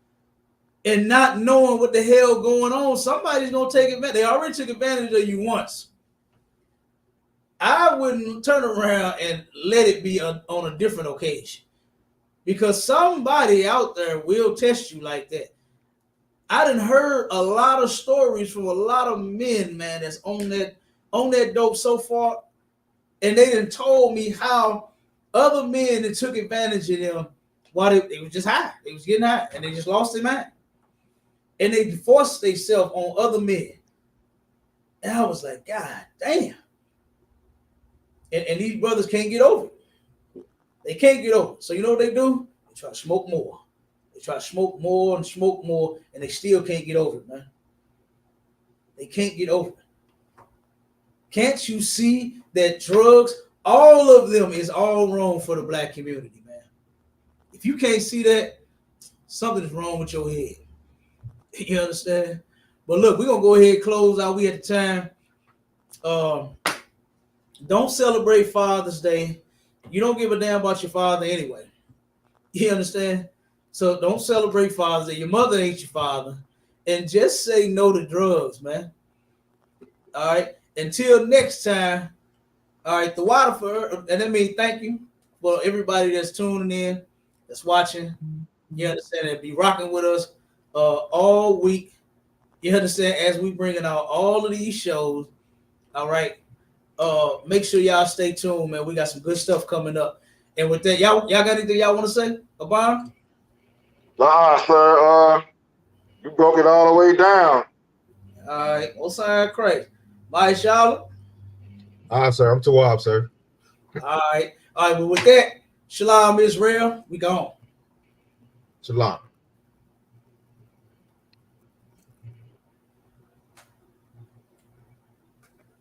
and not knowing what the hell going on? Somebody's going to take advantage. They already took advantage of you once. I wouldn't turn around and let it be on a different occasion, because somebody out there will test you like that. I done heard a lot of stories from a lot of men, man, that's on that dope so far, and they done told me how other men that took advantage of them while they was just high. They was getting high, and they just lost their mind. And they forced themselves on other men. And I was like, God damn. And these brothers can't get over it. They can't get over it. So you know what they do? They try to smoke more. They try to smoke more, and they still can't get over it, man. They can't get over it. Can't you see that drugs, all of them, is all wrong for the black community, man? If you can't see that, something's wrong with your head. You understand? But look, we're going to go ahead and close out. We at the time. Don't celebrate Father's Day. You don't give a damn about your father anyway. You understand? So don't celebrate Father's Day. Your mother ain't your father. And just say no to drugs, man. All right? Until next time. All right, the Waterford, and that means thank you for everybody that's tuning in, that's watching. You understand? And be rocking with us all week. You understand? As we bringing out all of these shows. All right? Make sure y'all stay tuned, man. We got some good stuff coming up. And with that, y'all got anything y'all want to say, Abon? Nah, sir. You broke it all the way down. All right. What's that crazy? Bye, Charlotte. All right, sir. I'm too off, sir. All right. Well, with that, Shalom Israel, we gone. Shalom.